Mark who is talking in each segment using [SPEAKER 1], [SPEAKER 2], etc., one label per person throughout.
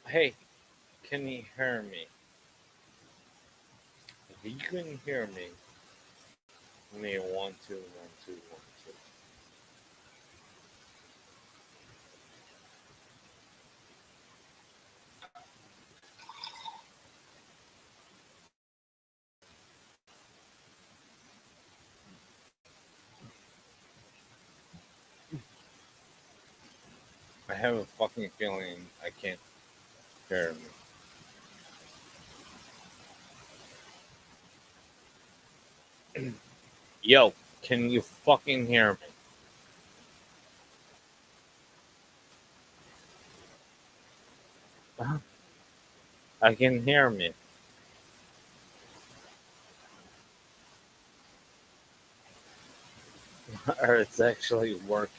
[SPEAKER 1] Hey, can you hear me? If you can hear me, give me a 1 2 1 2 1 2. I have a fucking feeling I can't hear me. Yo, can you fucking hear me? Huh? I can hear me. Or it's actually working.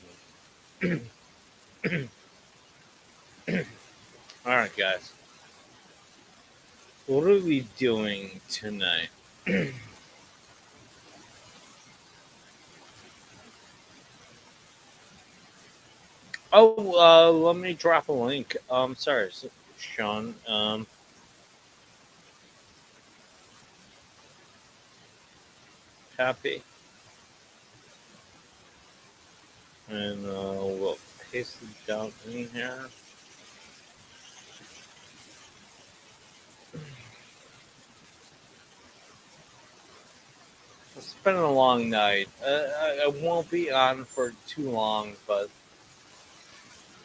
[SPEAKER 1] Alright, guys. What are we doing tonight? Oh, let me drop a link. Sorry, Sean. Copy. And we'll paste it down in here. It's been a long night. I won't be on for too long, but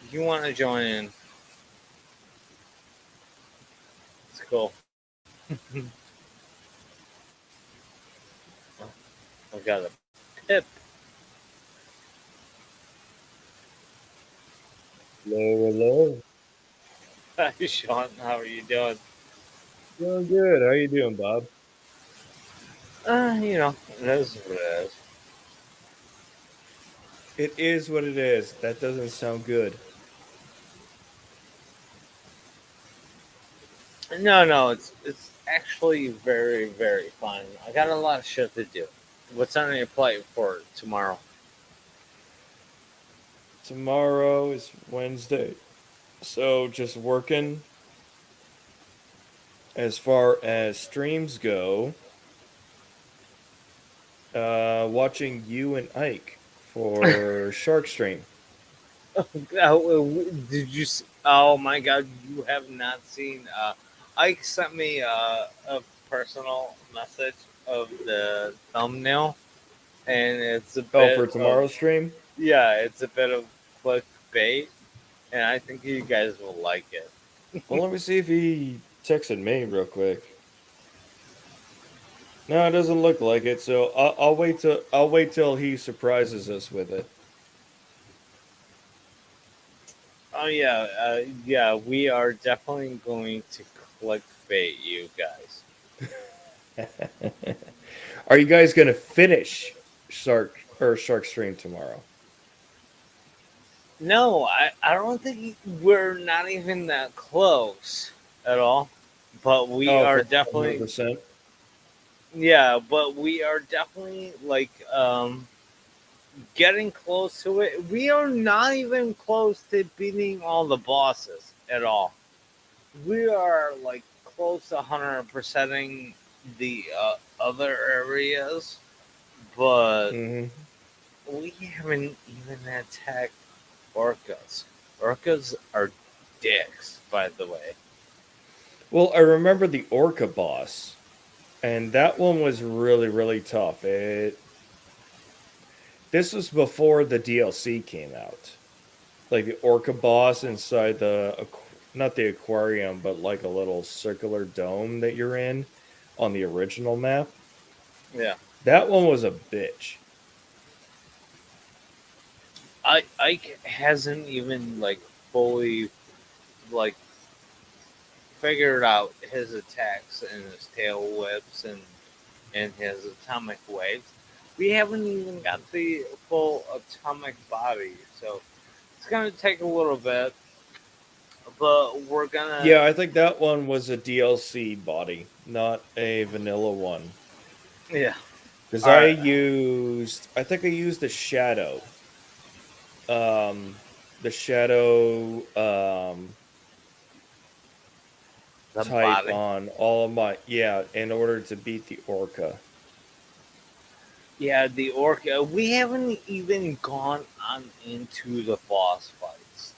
[SPEAKER 1] if you want to join in, it's cool. I got a pip.
[SPEAKER 2] Hello, hello.
[SPEAKER 1] Hi, Sean. How are you doing?
[SPEAKER 2] Doing good. How you doing, Bob?
[SPEAKER 1] It is what it
[SPEAKER 2] It is what it is. That doesn't sound good.
[SPEAKER 1] is. No, it's actually very, very fun. I got a lot of shit to do. What's on your plate for tomorrow?
[SPEAKER 2] Tomorrow is Wednesday. So just working as far as streams go. Watching you and Ike for Shark Stream.
[SPEAKER 1] Did you? Oh my God, you have not seen. Ike sent me a personal message of the thumbnail, and it's a
[SPEAKER 2] Oh,
[SPEAKER 1] bit
[SPEAKER 2] for
[SPEAKER 1] of
[SPEAKER 2] tomorrow's stream?
[SPEAKER 1] yeah, it's a bit of clickbait, and I think you guys will like it.
[SPEAKER 2] Well, let me see if he texted me real quick. No, it doesn't look like it. So I'll wait till he surprises us with it.
[SPEAKER 1] Oh yeah, yeah, we are definitely going to clickbait you guys.
[SPEAKER 2] Are you guys gonna finish Shark Stream tomorrow?
[SPEAKER 1] No, I don't think we're not even that close at all, but we
[SPEAKER 2] Oh,
[SPEAKER 1] are
[SPEAKER 2] for one hundred
[SPEAKER 1] definitely
[SPEAKER 2] percent.
[SPEAKER 1] yeah, but we are definitely like getting close to it. We are not even close to beating all the bosses at all. We are like close to 100%ing the other areas, but
[SPEAKER 2] Hmm.
[SPEAKER 1] we haven't even attacked orcas. Orcas are dicks, by the way.
[SPEAKER 2] Well, I remember the Orca boss, and that one was really, really tough. This was before the DLC came out. Like the Orca boss inside not the aquarium, but like a little circular dome that you're in on the original map.
[SPEAKER 1] Yeah,
[SPEAKER 2] That one was a bitch.
[SPEAKER 1] Ike hasn't even like fully like figured out his attacks and his tail whips and his atomic waves. We haven't even got the full atomic body, so it's gonna take a little bit, but we're gonna
[SPEAKER 2] Yeah, I think that one was a DLC body, not a vanilla one.
[SPEAKER 1] yeah.
[SPEAKER 2] Because
[SPEAKER 1] All right.
[SPEAKER 2] I think I used um, the shadow,
[SPEAKER 1] The
[SPEAKER 2] type
[SPEAKER 1] body.
[SPEAKER 2] on all of my, yeah, in order to beat the orca.
[SPEAKER 1] Yeah, the orca. We haven't even gone on into the boss fights.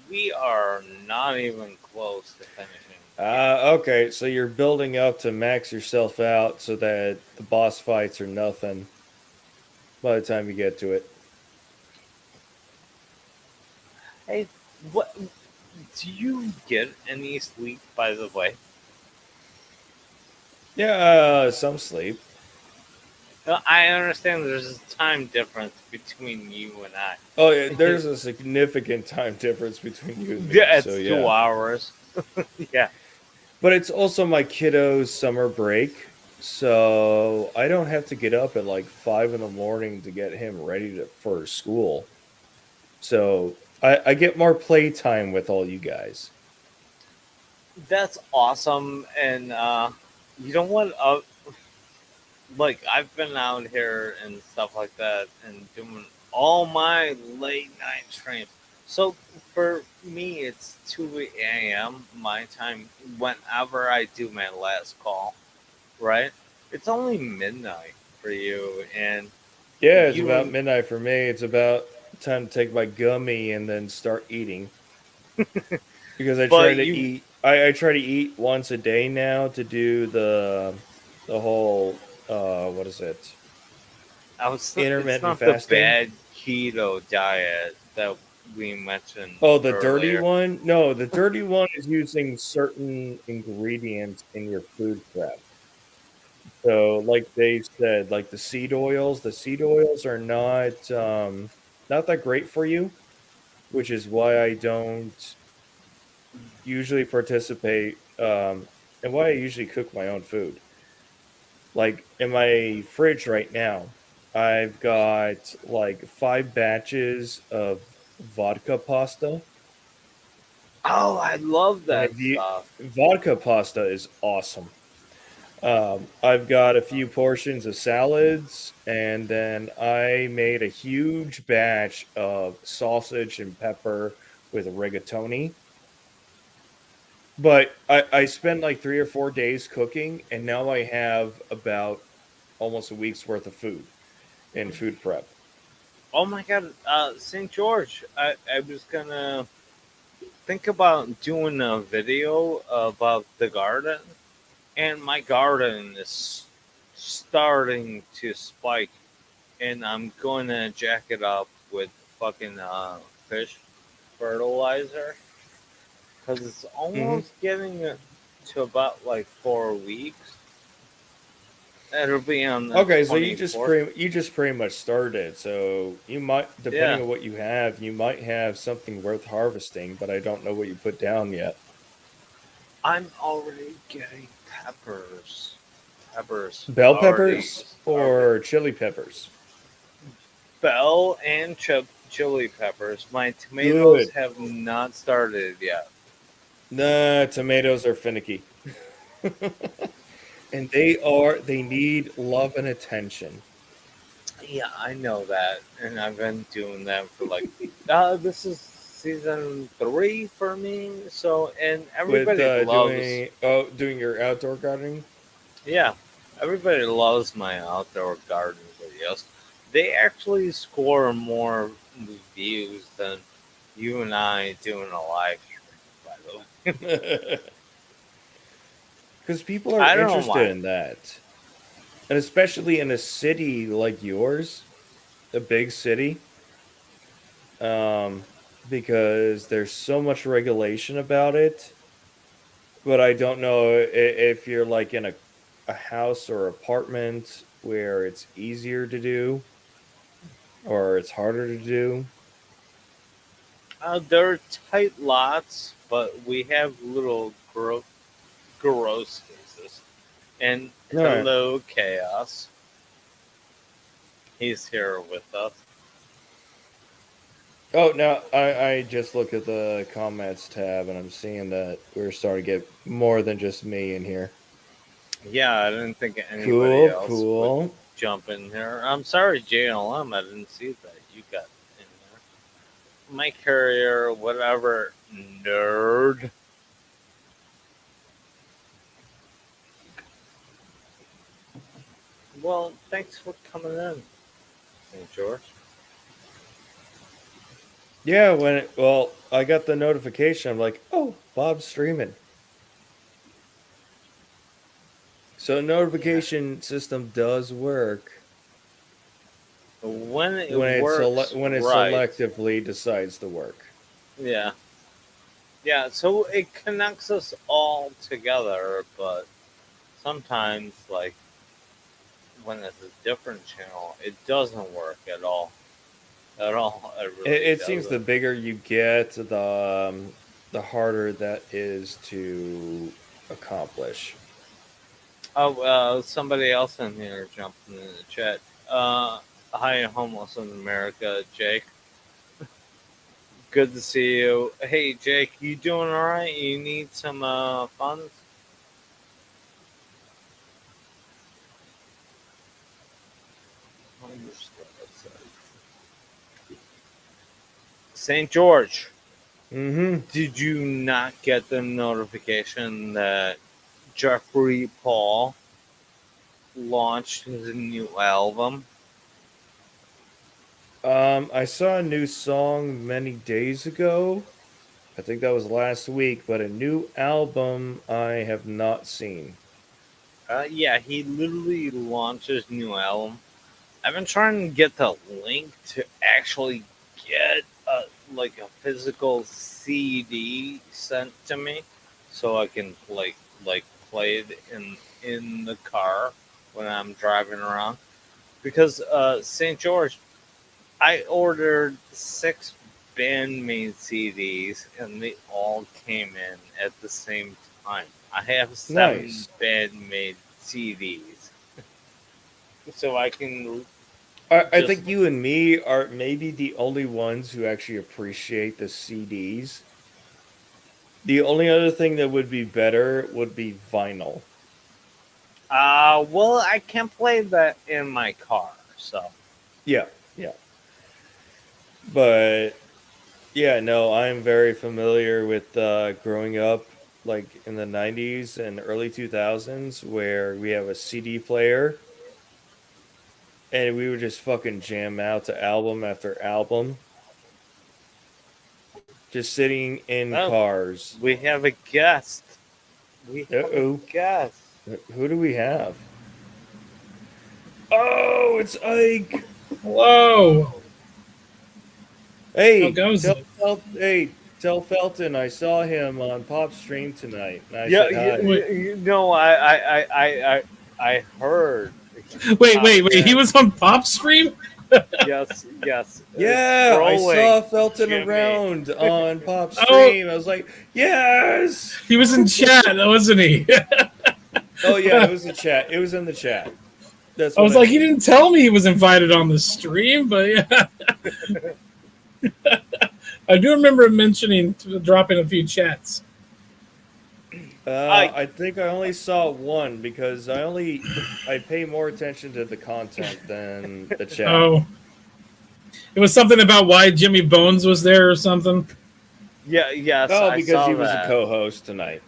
[SPEAKER 1] We are not even close to finishing yet.
[SPEAKER 2] Okay, so you're building up to max yourself out so that the boss fights are nothing by the time you get to it.
[SPEAKER 1] Hey, what? Do you get any sleep? By the way,
[SPEAKER 2] Yeah, some sleep.
[SPEAKER 1] I understand there's a time difference between you and I.
[SPEAKER 2] Oh, yeah, there's a significant time difference between you and me.
[SPEAKER 1] Yeah,
[SPEAKER 2] So
[SPEAKER 1] it's two
[SPEAKER 2] yeah,
[SPEAKER 1] hours. Yeah,
[SPEAKER 2] but it's also my kiddo's summer break, so I don't have to get up at like 5 in the morning to get him ready for school. So I get more playtime with all you guys.
[SPEAKER 1] that's awesome. And you know what? Like I've been out here and stuff like that, and doing all my late night streams. So for me, it's 2 a.m. my time. Whenever I do my last call, right? It's only midnight for you, and
[SPEAKER 2] Yeah, it's about
[SPEAKER 1] you.
[SPEAKER 2] midnight for me. It's about time to take my gummy and then start eating because I try
[SPEAKER 1] But
[SPEAKER 2] to
[SPEAKER 1] you,
[SPEAKER 2] eat. I try to eat once a day now to do the whole what is it,
[SPEAKER 1] I was. It's
[SPEAKER 2] intermittent
[SPEAKER 1] not the
[SPEAKER 2] fasting.
[SPEAKER 1] bad keto diet that we mentioned
[SPEAKER 2] Oh, the dirty
[SPEAKER 1] earlier.
[SPEAKER 2] one? No, the dirty one is using certain ingredients in your food prep. So, like they said, like the seed oils are not that great for you, which is why I don't usually participate and why I usually cook my own food. Like in my fridge right now, I've got like 5 batches of vodka pasta.
[SPEAKER 1] Oh, I love
[SPEAKER 2] And
[SPEAKER 1] that
[SPEAKER 2] if you
[SPEAKER 1] stuff.
[SPEAKER 2] vodka pasta is awesome. I've got a few portions of salads, and then I made a huge batch of sausage and pepper with rigatoni. But I spent like 3 or 4 days cooking, and now I have about almost a week's worth of food in food prep.
[SPEAKER 1] Oh my god, St. George. I was gonna think about doing a video about the garden, and my garden is starting to spike, and I'm gonna jack it up with fucking fish fertilizer because it's
[SPEAKER 2] Hmm.
[SPEAKER 1] almost getting to about like 4 weeks. It'll be on the
[SPEAKER 2] Okay, so
[SPEAKER 1] 24th.
[SPEAKER 2] you just pretty much started. So you might, depending
[SPEAKER 1] Yeah,
[SPEAKER 2] on what you might have something worth harvesting, but I don't know what you put down yet.
[SPEAKER 1] I'm already getting peppers. Peppers
[SPEAKER 2] Bell
[SPEAKER 1] already
[SPEAKER 2] peppers
[SPEAKER 1] started.
[SPEAKER 2] or chili peppers?
[SPEAKER 1] Bell and chili peppers. My tomatoes
[SPEAKER 2] Good.
[SPEAKER 1] have not started yet.
[SPEAKER 2] Nah, tomatoes are finicky. And they need love and attention.
[SPEAKER 1] Yeah, I know that, and I've been doing that for like. This is season 3 for me. So, and
[SPEAKER 2] With
[SPEAKER 1] everybody loves.
[SPEAKER 2] doing your outdoor gardening.
[SPEAKER 1] Yeah, everybody loves my outdoor garden videos. They actually score more views than you and I doing a live stream. By the way,
[SPEAKER 2] Because people are
[SPEAKER 1] I don't know
[SPEAKER 2] interested
[SPEAKER 1] why.
[SPEAKER 2] in that. And especially in a city like yours, a big city, um, because there's so much regulation about it. But I don't know if you're like in a house or apartment where it's easier to do or it's harder to do.
[SPEAKER 1] They're tight lots, but we have little grow spaces. And
[SPEAKER 2] All right.
[SPEAKER 1] hello, chaos. He's here with us.
[SPEAKER 2] Oh, now I just looked at the comments tab and I'm seeing that we're starting to get more than just me in here.
[SPEAKER 1] Yeah, I didn't think anybody
[SPEAKER 2] Cool,
[SPEAKER 1] else would
[SPEAKER 2] cool.
[SPEAKER 1] jump in here. I'm sorry, JLM. I didn't see that you got in there. My carrier, whatever, nerd. Well, thanks for coming in, St. George.
[SPEAKER 2] Yeah, I got the notification. I'm like, oh, Bob's streaming. So
[SPEAKER 1] Yeah.
[SPEAKER 2] notification system does work
[SPEAKER 1] When it works
[SPEAKER 2] when it
[SPEAKER 1] right,
[SPEAKER 2] selectively decides to work.
[SPEAKER 1] yeah. Yeah, so it connects us all together, but sometimes, like, when it's a different channel, it doesn't work at all. At all, it really
[SPEAKER 2] It seems the
[SPEAKER 1] doesn't.
[SPEAKER 2] bigger you get, the harder that is to accomplish.
[SPEAKER 1] Oh, somebody else in here jumped in the chat. Hi, homeless in America, Jake. Good to see you. Hey, Jake, you doing all right? You need some funds? St. George,
[SPEAKER 2] Mm-hmm.
[SPEAKER 1] did you not get the notification that Jeffrey Paul launched his new album?
[SPEAKER 2] I saw a new song many days ago. I think that was last week, but a new album I have not seen.
[SPEAKER 1] Yeah, he literally launched his new album. I've been trying to get the link to actually get like a physical CD sent to me, so I can like play it in the car when I'm driving around. Because St. George, I ordered 6 bandmade CDs and they all came in at the same time. I have 7
[SPEAKER 2] Nice.
[SPEAKER 1] bandmade CDs, so I can
[SPEAKER 2] I
[SPEAKER 1] just
[SPEAKER 2] think you and me are maybe the only ones who actually appreciate the CDs. The only other thing that would be better would be vinyl.
[SPEAKER 1] well, I can't play that in my car, so
[SPEAKER 2] Yeah, yeah. But yeah, no, I'm very familiar with growing up like in the 90s and early 2000s where we have a CD player and we would just fucking jam out to album after album, just sitting in
[SPEAKER 1] oh,
[SPEAKER 2] cars.
[SPEAKER 1] we have a guest. We have a
[SPEAKER 2] Uh-oh.
[SPEAKER 1] guest.
[SPEAKER 2] Who do we have? Oh, it's Ike.
[SPEAKER 3] Hello. How
[SPEAKER 2] Hey,
[SPEAKER 3] goes it?
[SPEAKER 2] Tell Felton I saw him on Pop Stream tonight. And I
[SPEAKER 1] Yeah,
[SPEAKER 2] said hi.
[SPEAKER 1] you know, I heard. He
[SPEAKER 3] Wait,
[SPEAKER 1] popped
[SPEAKER 3] He
[SPEAKER 1] in.
[SPEAKER 3] was on Pop Stream?
[SPEAKER 1] Yes, yes.
[SPEAKER 2] Yeah, I saw Felton
[SPEAKER 1] Jimmy.
[SPEAKER 2] around on Pop
[SPEAKER 3] Oh.
[SPEAKER 2] Stream. I was like, yes.
[SPEAKER 3] He was in chat, wasn't he?
[SPEAKER 2] Oh yeah, it was the chat. It was in the chat. That's.
[SPEAKER 3] I
[SPEAKER 2] What
[SPEAKER 3] was like, he
[SPEAKER 2] mean.
[SPEAKER 3] didn't tell me he was invited on the stream, but yeah. I do remember him mentioning dropping a few chats.
[SPEAKER 2] I think I only saw one because I pay more attention to the content than the chat.
[SPEAKER 3] Oh. It was something about why Jimmy Bones was there or something.
[SPEAKER 1] Yeah, yes.
[SPEAKER 2] Oh,
[SPEAKER 1] I
[SPEAKER 2] because
[SPEAKER 1] saw
[SPEAKER 2] he was
[SPEAKER 1] that.
[SPEAKER 2] a co-host tonight.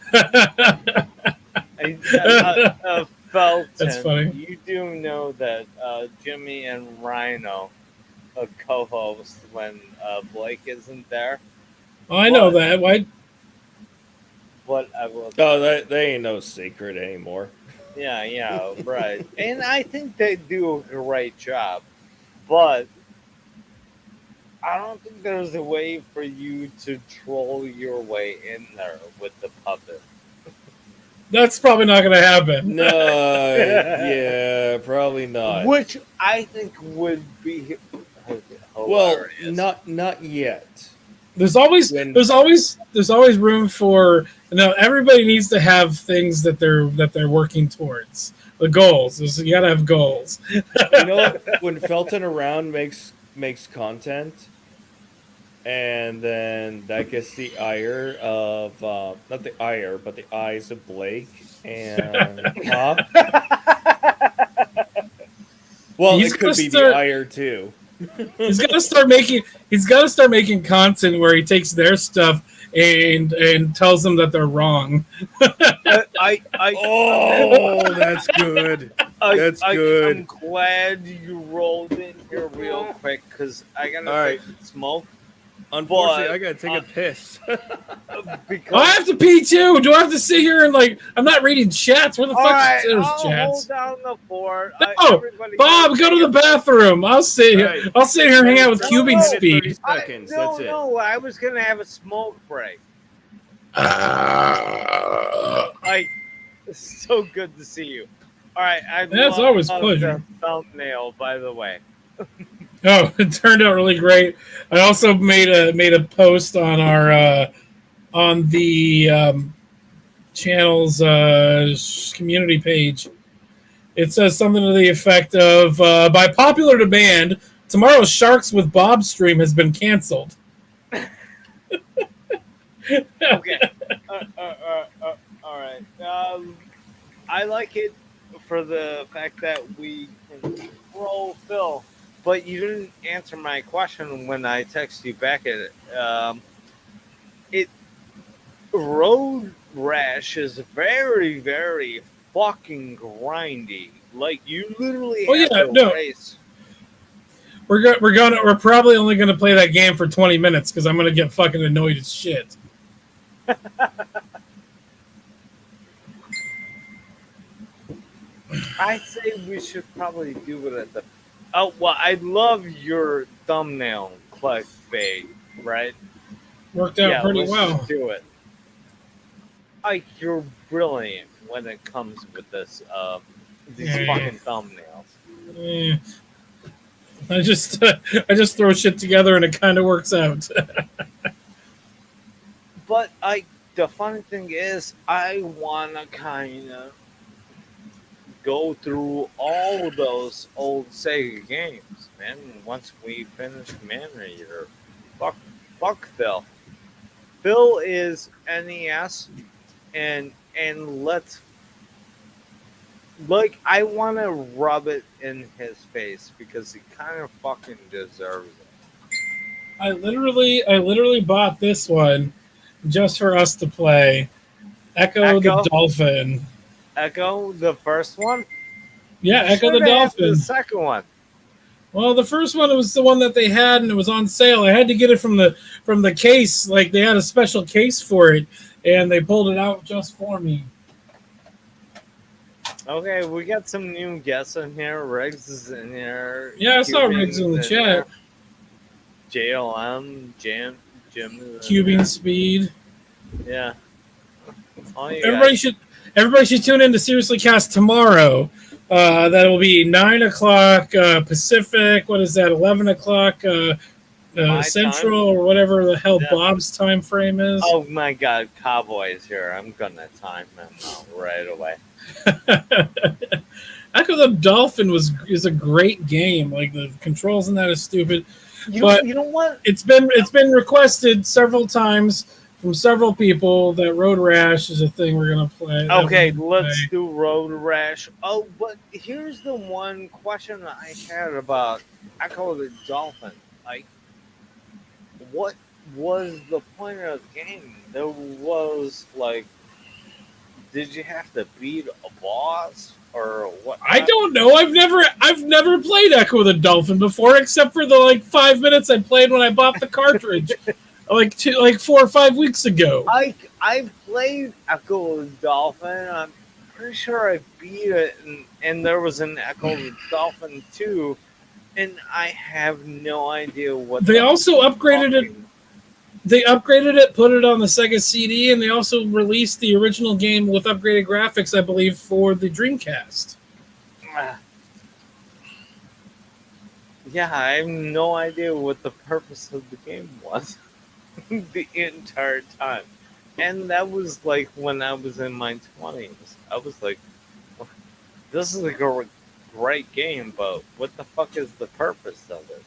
[SPEAKER 1] Felton,
[SPEAKER 3] That's funny.
[SPEAKER 1] you do know that Jimmy and Rhino co-host when Blake isn't there.
[SPEAKER 3] Oh, I know that. Why?
[SPEAKER 1] But I will.
[SPEAKER 2] Oh, they ain't no secret anymore.
[SPEAKER 1] Yeah, right. And I think they do a great job, but I don't think there's a way for you to troll your way in there with the puppet.
[SPEAKER 3] That's probably not going to happen.
[SPEAKER 2] No, yeah, probably not.
[SPEAKER 1] Which I think would be
[SPEAKER 2] Well,
[SPEAKER 1] hilarious.
[SPEAKER 2] not yet.
[SPEAKER 3] There's always
[SPEAKER 2] When-
[SPEAKER 3] there's always room for everybody needs to have things that they're working towards. The goals. You gotta have goals.
[SPEAKER 2] You know what? When Felton around makes content, and then that gets the ire of not the ire, but the eyes of Blake and Pop. Well,
[SPEAKER 3] He's
[SPEAKER 2] it could
[SPEAKER 3] gonna
[SPEAKER 2] be
[SPEAKER 3] start-
[SPEAKER 2] the ire too.
[SPEAKER 3] He's got to start making content where he takes their stuff and tells them that they're wrong.
[SPEAKER 2] Oh, that's good. That's good.
[SPEAKER 1] I'm glad you rolled in here real quick because I gotta
[SPEAKER 2] All right.
[SPEAKER 1] smoke.
[SPEAKER 2] Unfortunately,
[SPEAKER 1] But,
[SPEAKER 2] I gotta take a piss.
[SPEAKER 1] Because
[SPEAKER 3] I have to pee too. Do I have to sit here and like? I'm not reading chats. Where the
[SPEAKER 1] all
[SPEAKER 3] fuck
[SPEAKER 1] right,
[SPEAKER 3] is
[SPEAKER 1] I'll
[SPEAKER 3] chats?
[SPEAKER 1] hold down the fort.
[SPEAKER 3] No, Bob, go to the bathroom. I'll sit here.
[SPEAKER 2] Right.
[SPEAKER 3] I'll sit here and hang out with
[SPEAKER 1] No,
[SPEAKER 3] cubing
[SPEAKER 1] no.
[SPEAKER 2] 30
[SPEAKER 3] speed.
[SPEAKER 2] seconds.
[SPEAKER 1] No,
[SPEAKER 2] That's it.
[SPEAKER 1] no, I was gonna have a smoke break. Like, it's so good to see you. All right,
[SPEAKER 3] That's always a pleasure.
[SPEAKER 1] The thumbnail, by the way.
[SPEAKER 3] Oh, it turned out really great. I also made a post on our on the channel's community page. It says something to the effect of, by popular demand, tomorrow's Sharks with Bob stream has been canceled.
[SPEAKER 1] Okay. All right. I like it for the fact that we can roll Phil, but you didn't answer my question when I texted you back at it. Road Rash is very, very fucking grindy. Like you literally have to race.
[SPEAKER 3] We're probably only gonna play that game for 20 minutes because I'm gonna get fucking annoyed as shit.
[SPEAKER 1] I say we should probably do it at the. Oh well, I love your thumbnail clickbait, right?
[SPEAKER 3] Worked out pretty
[SPEAKER 1] let's
[SPEAKER 3] well.
[SPEAKER 1] just do it. Like you're brilliant when it comes with this. These fucking thumbnails.
[SPEAKER 3] Eh. I just throw shit together and it kind of works out.
[SPEAKER 1] But the funny thing is, I wanna kind of go through all those old Sega games, man. Once we finish Commander Eater, fuck Phil. Phil is NES, and let's I want to rub it in his face because he kind of fucking deserves it.
[SPEAKER 3] I literally bought this one just for us to play. Echo the Dolphin.
[SPEAKER 1] Echo, the first one?
[SPEAKER 3] Yeah, Echo the
[SPEAKER 1] Should've asked
[SPEAKER 3] Dolphin.
[SPEAKER 1] The second one.
[SPEAKER 3] Well, the first one, it was the one that they had, and it was on sale. I had to get it from the case. Like they had a special case for it, and they pulled it out just for me.
[SPEAKER 1] Okay, we got some new guests in here. Riggs is in here.
[SPEAKER 3] Yeah, I saw Riggs in the chat.
[SPEAKER 1] JLM, Jim.
[SPEAKER 3] Cubing Speed.
[SPEAKER 1] Yeah.
[SPEAKER 3] Everybody should tune in to Seriously Cast tomorrow. That will be 9 o'clock Pacific. What is that? 11 o'clock Central
[SPEAKER 1] time?
[SPEAKER 3] Or whatever the hell Bob's time frame is.
[SPEAKER 1] Oh my God, Cowboy is here. I'm gonna time him out right away.
[SPEAKER 3] Echo the Dolphin is a great game. Like the controls in that is stupid.
[SPEAKER 1] You know what?
[SPEAKER 3] It's been requested several times from several people that Road Rash is a thing we're gonna play.
[SPEAKER 1] Okay, let's do Road Rash. Oh, but here's the one question I had about Echo the Dolphin. Like, what was the point of the game? There was like, did you have to beat a boss or what?
[SPEAKER 3] I don't know. I've never played Echo the Dolphin before, except for the 5 minutes I played when I bought the cartridge, like 4 or 5 weeks ago.
[SPEAKER 1] I played Echo the Dolphin. I'm pretty sure I beat it, and there was an Echo the Dolphin 2, and I have no idea what.
[SPEAKER 3] They also upgraded it. They upgraded it, put it on the Sega CD, and they also released the original game with upgraded graphics, I believe, for the Dreamcast.
[SPEAKER 1] Yeah, I have no idea what the purpose of the game was the entire time. And that was like when I was in my 20s. I was like, this is a great game, but what the fuck is the purpose of it?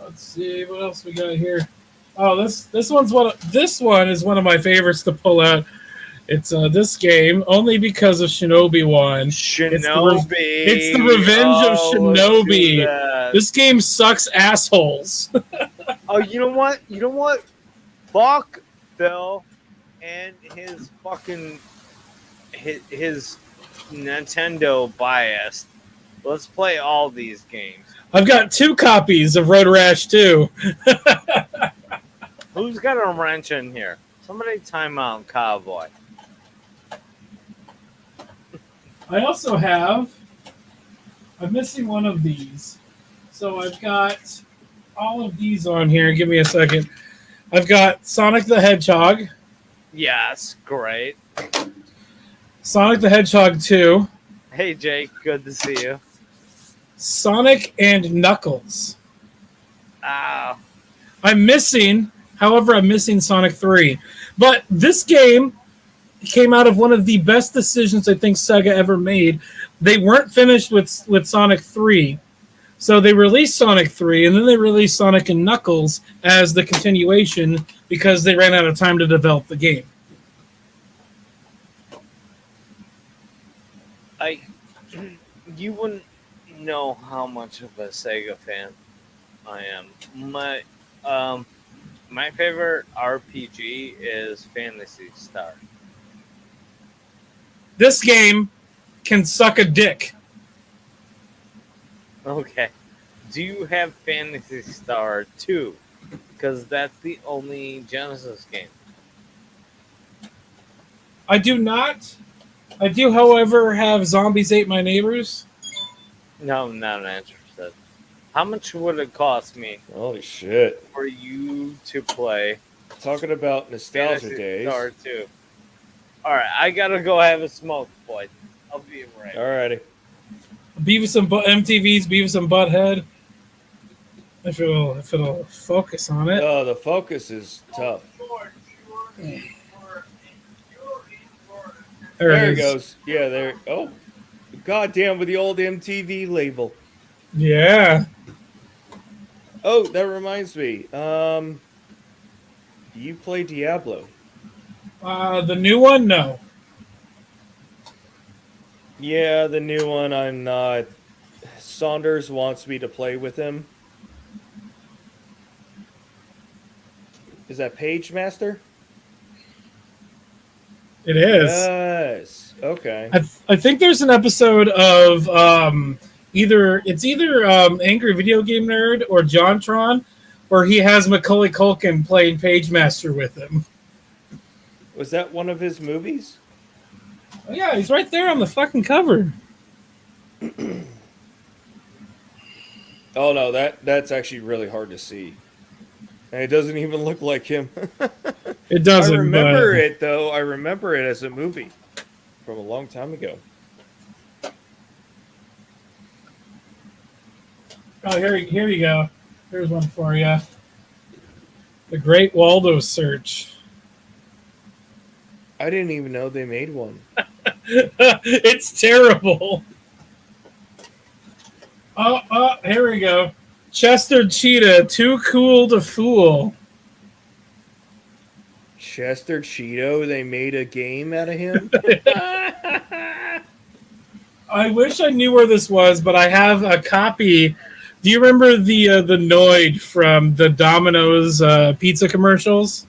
[SPEAKER 3] Let's see what else we got here. Oh, this one is one of my favorites to pull out. It's this game only because of Shinobi won.
[SPEAKER 1] Shinobi.
[SPEAKER 3] It's the Revenge of Shinobi. This game sucks assholes.
[SPEAKER 1] Oh, you know what? Fuck Phil and his fucking his Nintendo bias. Let's play all these games.
[SPEAKER 3] I've got 2 copies of Road Rash 2.
[SPEAKER 1] Who's got a wrench in here? Somebody time out Cowboy.
[SPEAKER 3] I also have. I'm missing one of these. So I've got all of these on here. Give me a second. I've got Sonic the Hedgehog.
[SPEAKER 1] Yes, great.
[SPEAKER 3] Sonic the Hedgehog 2.
[SPEAKER 1] Hey Jake, good to see you.
[SPEAKER 3] Sonic and Knuckles.
[SPEAKER 1] Ah,
[SPEAKER 3] I'm missing Sonic 3. But this game came out of one of the best decisions I think Sega ever made. They weren't finished with Sonic 3. So they released Sonic 3, and then they released Sonic and Knuckles as the continuation because they ran out of time to develop the game.
[SPEAKER 1] You wouldn't know how much of a Sega fan I am. My favorite RPG is Phantasy Star.
[SPEAKER 3] This game can suck a dick.
[SPEAKER 1] Okay. Do you have Phantasy Star 2? Because that's the only Genesis game.
[SPEAKER 3] I do not. I do, however, have Zombies Ate My Neighbors.
[SPEAKER 1] No, I'm not interested. How much would it cost me
[SPEAKER 2] Holy shit.
[SPEAKER 1] for you to play
[SPEAKER 2] Talking about nostalgia
[SPEAKER 1] Phantasy
[SPEAKER 2] days.
[SPEAKER 1] Star 2? Alright, I gotta go have a smoke, boy. I'll be right.
[SPEAKER 2] Alrighty.
[SPEAKER 3] Beavis and MTV's Beavis and Butthead. If it'll focus on it.
[SPEAKER 2] Oh, the focus is tough. There
[SPEAKER 3] it
[SPEAKER 2] it goes. Yeah, there. Oh, goddamn, with the old MTV label.
[SPEAKER 3] Yeah.
[SPEAKER 2] Oh, that reminds me. Do you play Diablo?
[SPEAKER 3] The new one, no.
[SPEAKER 2] Yeah, the new one. I'm not. Saunders wants me to play with him. Is that Page Master?
[SPEAKER 3] It is.
[SPEAKER 2] Yes. Okay.
[SPEAKER 3] I think there's an episode of either Angry Video Game Nerd or JonTron where he has Macaulay Culkin playing Page Master with him.
[SPEAKER 2] Was that one of his movies?
[SPEAKER 3] Oh, yeah, he's right there on the fucking cover.
[SPEAKER 2] Oh no, that's actually really hard to see. And it doesn't even look like him.
[SPEAKER 3] It doesn't.
[SPEAKER 2] I remember it though. I remember it as a movie from a long time ago.
[SPEAKER 3] Oh, here you go. Here's one for you. The Great Waldo Search.
[SPEAKER 2] I didn't even know they made one.
[SPEAKER 3] It's terrible. Oh, here we go. Chester Cheetah, Too Cool to Fool.
[SPEAKER 2] Chester Cheeto, they made a game out of him?
[SPEAKER 3] I wish I knew where this was, but I have a copy. Do you remember the Noid from the Domino's pizza commercials?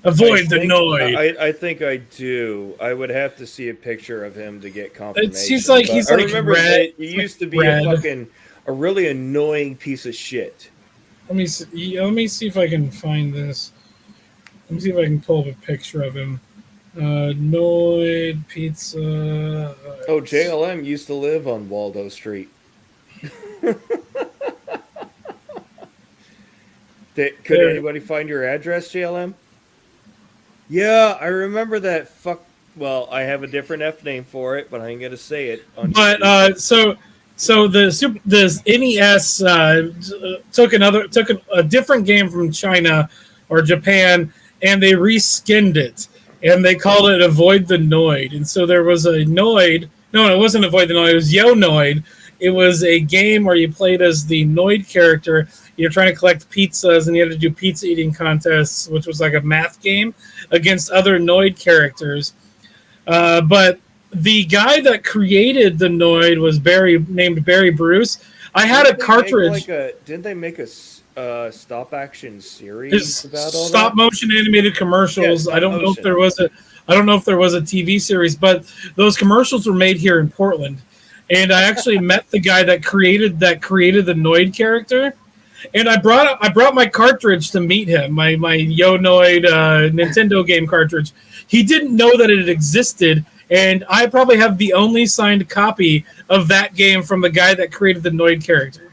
[SPEAKER 3] Avoid the Noid.
[SPEAKER 2] I think I do. I would have to see a picture of him to get confirmation.
[SPEAKER 3] He's like
[SPEAKER 2] I remember
[SPEAKER 3] red.
[SPEAKER 2] that he used to be
[SPEAKER 3] red.
[SPEAKER 2] a really annoying piece of shit.
[SPEAKER 3] Let me see if I can find this. Let me see if I can pull up a picture of him. Noid Pizza.
[SPEAKER 2] Oh, JLM used to live on Waldo Street. Could anybody find your address, JLM? Yeah, I remember that. Well, I have a different F name for it, but I ain't gonna say it.
[SPEAKER 3] But so the NES took a different game from China or Japan, and they reskinned it, and they called it Avoid the Noid. And so there was a Noid. No, it wasn't Avoid the Noid. It was Yo Noid. It was a game where you played as the Noid character. You're trying to collect pizzas, and you had to do pizza eating contests, which was like a math game against other Noid characters. But the guy that created the Noid was named Barry Bruce. I had a cartridge.
[SPEAKER 2] Didn't they make a stop action series
[SPEAKER 3] There's
[SPEAKER 2] about all
[SPEAKER 3] stop
[SPEAKER 2] that?
[SPEAKER 3] motion animated commercials.
[SPEAKER 2] Yeah,
[SPEAKER 3] I don't know if
[SPEAKER 2] stop
[SPEAKER 3] there was a I don't know if there was a TV series, but those commercials were made here in Portland. And I actually met the guy that created the Noid character. And I brought my cartridge to meet him, my Yo Noid Nintendo game cartridge. He didn't know that it existed, and I probably have the only signed copy of that game from the guy that created the Noid character.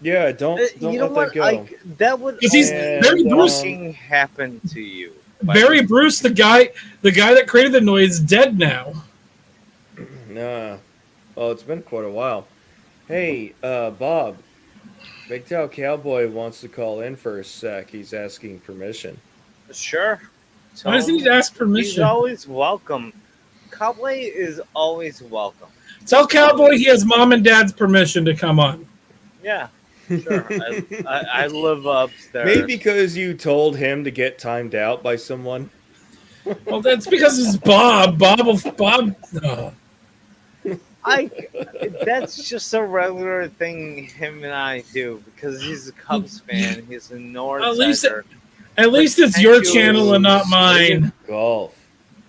[SPEAKER 2] Yeah, don't
[SPEAKER 1] You know
[SPEAKER 2] let
[SPEAKER 1] what?
[SPEAKER 2] that go.
[SPEAKER 1] Like that would
[SPEAKER 3] 'Cause he's
[SPEAKER 1] only
[SPEAKER 3] very Bruce.
[SPEAKER 1] fucking happen to you. by
[SPEAKER 3] Barry
[SPEAKER 1] the-
[SPEAKER 3] Bruce, the guy that created the Noid, is dead now.
[SPEAKER 2] Nah. Well, it's been quite a while. Hey, Bob, Big Tail Cowboy wants to call in for a sec. He's asking permission.
[SPEAKER 1] Sure.
[SPEAKER 3] Why does he need to ask
[SPEAKER 1] He's
[SPEAKER 3] permission?
[SPEAKER 1] always welcome. Cowboy is always welcome.
[SPEAKER 3] Tell Cowboy he has mom and dad's permission to come on.
[SPEAKER 1] Yeah, sure. I live upstairs.
[SPEAKER 2] Maybe because you told him to get timed out by someone.
[SPEAKER 3] Well, that's because it's Bob. Bob. Oh.
[SPEAKER 1] That's just a regular thing him and I do because he's a Cubs fan. He's a North.
[SPEAKER 3] At least it's your channel and not mine.
[SPEAKER 2] Golf.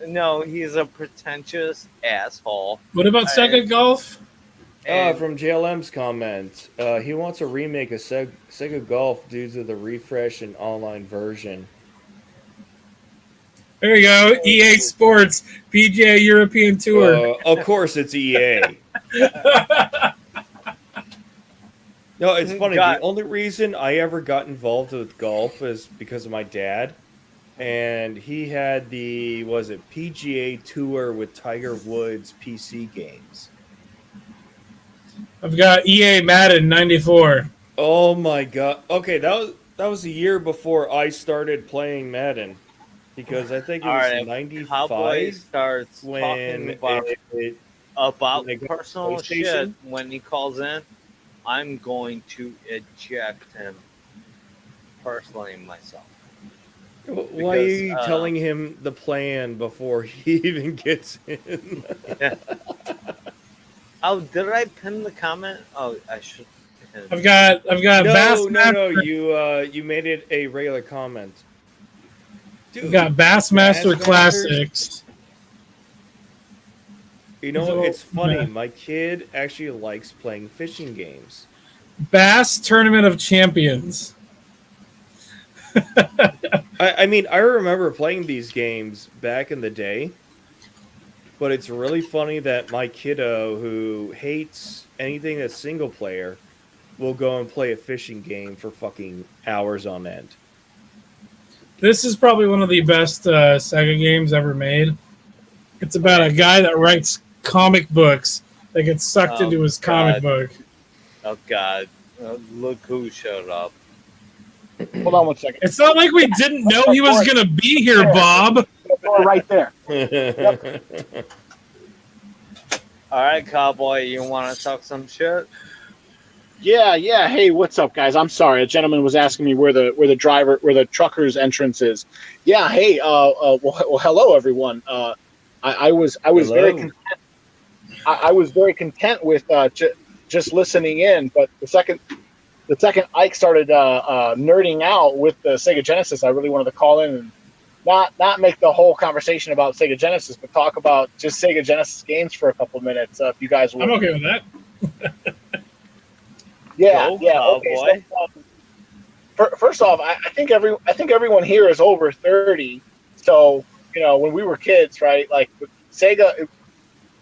[SPEAKER 1] No, he's a pretentious asshole.
[SPEAKER 3] What about Sega Golf?
[SPEAKER 1] And
[SPEAKER 2] From JLM's comment, he wants a remake of Sega Golf due to the refresh and online version.
[SPEAKER 3] There you go. EA Sports PGA European Tour.
[SPEAKER 2] Of course, it's EA. No, it's funny.
[SPEAKER 1] God.
[SPEAKER 2] The only reason I ever got involved with golf is because of my dad, and he had the PGA Tour with Tiger Woods PC games.
[SPEAKER 3] I've got EA Madden 94.
[SPEAKER 2] Oh my god! Okay, that was a year before I started playing Madden, because I think it
[SPEAKER 1] all
[SPEAKER 2] was
[SPEAKER 1] right, Cowboy
[SPEAKER 2] '95
[SPEAKER 1] starts
[SPEAKER 2] when
[SPEAKER 1] talking about
[SPEAKER 2] it
[SPEAKER 1] about
[SPEAKER 2] when I got
[SPEAKER 1] personal
[SPEAKER 2] PlayStation.
[SPEAKER 1] shit when he calls in. I'm going to eject him personally myself.
[SPEAKER 2] Why are you
[SPEAKER 1] Because,
[SPEAKER 2] telling him the plan before he even gets in?
[SPEAKER 1] Oh, did I pin the comment? Oh, I should. Pin.
[SPEAKER 3] I've got
[SPEAKER 2] No. You made it a regular comment. Dude,
[SPEAKER 3] I've got Bassmaster
[SPEAKER 2] Bassmasters?
[SPEAKER 3] Classics.
[SPEAKER 2] You know,
[SPEAKER 3] So,
[SPEAKER 2] it's funny.
[SPEAKER 3] yeah.
[SPEAKER 2] My kid actually likes playing fishing games.
[SPEAKER 3] Bass Tournament of Champions.
[SPEAKER 2] I mean, I remember playing these games back in the day, but it's really funny that my kiddo, who hates anything that's single player, will go and play a fishing game for fucking hours on end.
[SPEAKER 3] This is probably one of the best Sega games ever made. It's about a guy that writes comic books that gets sucked
[SPEAKER 1] Oh,
[SPEAKER 3] into his comic
[SPEAKER 1] God.
[SPEAKER 3] book.
[SPEAKER 1] Oh God! Look who showed up.
[SPEAKER 4] Hold on one second.
[SPEAKER 3] It's not like we didn't know he was going to be here, Bob.
[SPEAKER 4] Right there.
[SPEAKER 1] All right, Cowboy, you want to talk some shit?
[SPEAKER 4] Yeah. Hey, what's up, guys? I'm sorry. A gentleman was asking me where the trucker's entrance is. Yeah. Hey. Well, hello, everyone. I was very
[SPEAKER 2] Hello.
[SPEAKER 4] content. I was very content with just listening in, but the second Ike started nerding out with the Sega Genesis, I really wanted to call in and not make the whole conversation about Sega Genesis, but talk about just Sega Genesis games for a couple of minutes. If you guys would.
[SPEAKER 3] I'm okay with that.
[SPEAKER 4] Yeah.
[SPEAKER 1] Go,
[SPEAKER 4] Okay. So, first off, I think everyone here is over 30. So when we were kids, right? Like Sega,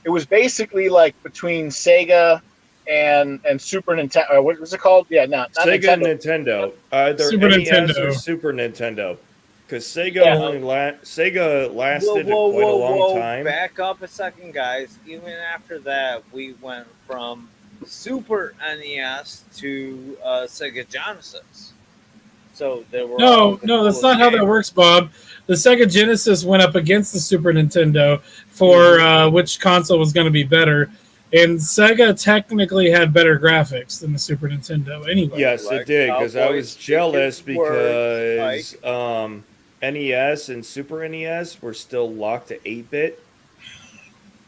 [SPEAKER 4] it was basically like between Sega and Super Nintendo. What was it called? Yeah, not
[SPEAKER 2] Sega
[SPEAKER 4] Nintendo.
[SPEAKER 2] and Nintendo. Either
[SPEAKER 3] Super
[SPEAKER 2] NES or
[SPEAKER 3] Nintendo.
[SPEAKER 2] Super Nintendo. Because Sega
[SPEAKER 4] Yeah.
[SPEAKER 2] Sega lasted quite a long time.
[SPEAKER 1] Back up a second, guys. Even after that, we went from Super NES to Sega Genesis. So there were all the
[SPEAKER 3] No, that's
[SPEAKER 1] cool
[SPEAKER 3] not how that
[SPEAKER 1] games.
[SPEAKER 3] works, Bob. The Sega Genesis went up against the Super Nintendo for which console was going to be better. And Sega technically had better graphics than the Super Nintendo anyway.
[SPEAKER 2] Yes,
[SPEAKER 1] Like
[SPEAKER 2] it did, because I
[SPEAKER 1] Cowboys
[SPEAKER 2] was jealous
[SPEAKER 1] speaking words,
[SPEAKER 2] because NES and Super NES were still locked to 8-bit.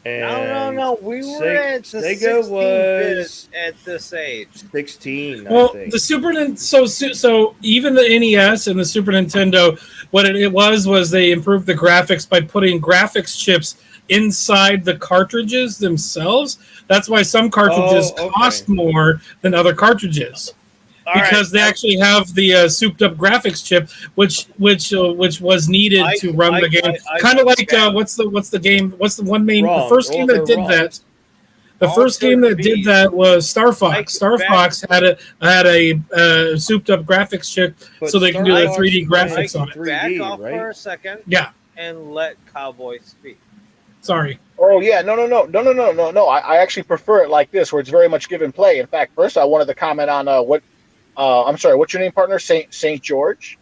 [SPEAKER 2] And
[SPEAKER 1] No. We were at the
[SPEAKER 2] Sega
[SPEAKER 1] 16-bit
[SPEAKER 2] was
[SPEAKER 1] at this age.
[SPEAKER 2] 16, I
[SPEAKER 3] Well,
[SPEAKER 2] think.
[SPEAKER 3] the Super Nintendo, so even the NES and the Super Nintendo, what it was they improved the graphics by putting graphics chips inside the cartridges themselves. That's why some cartridges
[SPEAKER 2] Oh, okay.
[SPEAKER 3] cost more than other cartridges
[SPEAKER 1] All
[SPEAKER 3] because
[SPEAKER 1] right,
[SPEAKER 3] they actually have the souped up graphics chip, which was needed to run the game. Kind of like
[SPEAKER 1] okay.
[SPEAKER 3] what's the game? What's the one main? The
[SPEAKER 2] Wrong.
[SPEAKER 3] first game
[SPEAKER 2] Well,
[SPEAKER 3] that did
[SPEAKER 2] they're wrong.
[SPEAKER 3] that. The first
[SPEAKER 1] Altered
[SPEAKER 3] game that did
[SPEAKER 1] Beast.
[SPEAKER 3] that was Star Fox.
[SPEAKER 1] Like,
[SPEAKER 3] Star
[SPEAKER 1] back-
[SPEAKER 3] Fox had a souped up graphics chip,
[SPEAKER 2] But
[SPEAKER 3] so they can do
[SPEAKER 2] Star
[SPEAKER 3] the
[SPEAKER 2] Fox
[SPEAKER 3] 3D
[SPEAKER 2] ran
[SPEAKER 3] graphics on it.
[SPEAKER 2] 3D,
[SPEAKER 1] Back off
[SPEAKER 2] right?
[SPEAKER 1] for a second
[SPEAKER 3] Yeah,
[SPEAKER 1] and let Cowboy speak.
[SPEAKER 3] sorry.
[SPEAKER 4] Oh yeah, no. I actually prefer it like this, where it's very much give and play. In fact, first I wanted to comment on what. I'm sorry. What's your name, partner? Saint George.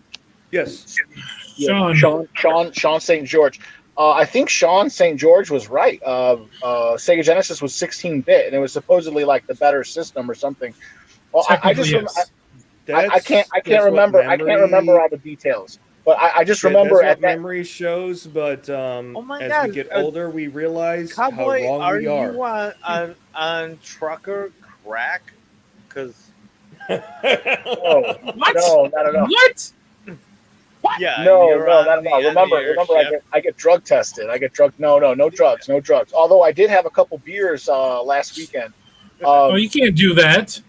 [SPEAKER 2] Yes.
[SPEAKER 3] Sean.
[SPEAKER 4] St. George. I think Sean St. George was right. Sega Genesis was 16-bit, and it was supposedly like the better system or something. Well, I just
[SPEAKER 3] Technically, yes.
[SPEAKER 4] I can't remember. I can't remember all the details, but I just remember
[SPEAKER 2] that's
[SPEAKER 4] at
[SPEAKER 2] what
[SPEAKER 4] that.
[SPEAKER 2] memory shows. But
[SPEAKER 1] my
[SPEAKER 2] as
[SPEAKER 1] God,
[SPEAKER 2] we get older, we realize
[SPEAKER 1] Cowboy,
[SPEAKER 2] how wrong
[SPEAKER 1] are
[SPEAKER 2] we
[SPEAKER 1] you
[SPEAKER 2] are.
[SPEAKER 1] on trucker crack? Because
[SPEAKER 4] Oh,
[SPEAKER 3] What?
[SPEAKER 4] no, not at all.
[SPEAKER 3] What?
[SPEAKER 1] yeah,
[SPEAKER 4] No,
[SPEAKER 1] you're
[SPEAKER 4] no,
[SPEAKER 1] on
[SPEAKER 4] not at
[SPEAKER 1] the
[SPEAKER 4] all.
[SPEAKER 1] end of
[SPEAKER 4] Remember,
[SPEAKER 1] your
[SPEAKER 4] I
[SPEAKER 1] shift.
[SPEAKER 4] get drug tested. I get drug. No drugs, no drugs. Although I did have a couple beers last weekend.
[SPEAKER 3] Oh, you can't do that.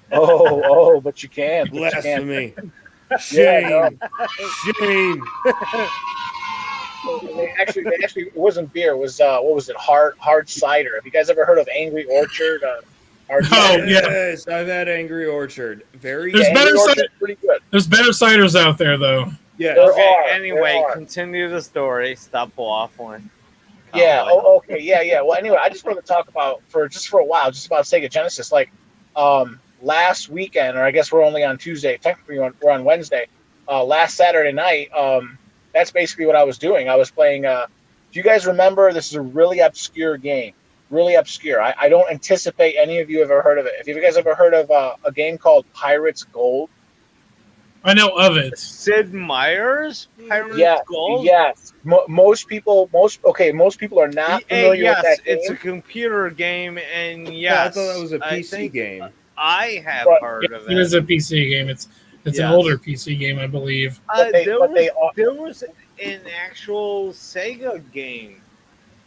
[SPEAKER 4] But you can. But you can.
[SPEAKER 2] Blasphemy.
[SPEAKER 4] Yeah,
[SPEAKER 2] Shame. Shame.
[SPEAKER 4] They actually, it wasn't beer. It was what was it? Hard cider. Have you guys ever heard of Angry Orchard? Hard
[SPEAKER 3] Oh,
[SPEAKER 4] cider?
[SPEAKER 3] yeah.
[SPEAKER 2] Yes, I've had Angry Orchard. Very
[SPEAKER 3] There's
[SPEAKER 4] Yeah,
[SPEAKER 3] better
[SPEAKER 4] Angry
[SPEAKER 3] cider-
[SPEAKER 4] Orchard's pretty good.
[SPEAKER 3] There's better ciders out there, though.
[SPEAKER 2] Yeah.
[SPEAKER 4] There
[SPEAKER 1] Okay,
[SPEAKER 4] are,
[SPEAKER 1] anyway,
[SPEAKER 4] there are.
[SPEAKER 1] continue the story. Stop waffling.
[SPEAKER 4] Yeah.
[SPEAKER 1] Cowboy.
[SPEAKER 4] Okay. Yeah. Well, anyway, I just wanted to talk about for a while, just about Sega Genesis. Like, last weekend, or I guess we're only on Tuesday. Technically, we're on Wednesday. Last Saturday night, that's basically what I was doing. I was playing. Do you guys remember? This is a really obscure game. Really obscure. I don't anticipate any of you have ever heard of it. If you guys ever heard of a game called Pirates Gold?
[SPEAKER 3] I know of it.
[SPEAKER 1] Sid Meier's Pirates
[SPEAKER 4] Yes.
[SPEAKER 1] Gold?
[SPEAKER 4] Yes. Most people are not familiar
[SPEAKER 1] yes,
[SPEAKER 4] with that game.
[SPEAKER 1] it's a computer game, and yes,
[SPEAKER 2] Yeah, I thought that was a
[SPEAKER 1] I
[SPEAKER 2] PC
[SPEAKER 1] think
[SPEAKER 2] game.
[SPEAKER 1] I have
[SPEAKER 4] But-
[SPEAKER 1] heard of
[SPEAKER 3] It is a PC game. It's an
[SPEAKER 1] Yes.
[SPEAKER 3] older PC game, I believe.
[SPEAKER 4] But they-
[SPEAKER 1] there,
[SPEAKER 4] but
[SPEAKER 1] was,
[SPEAKER 4] they are-
[SPEAKER 1] there was an actual Sega game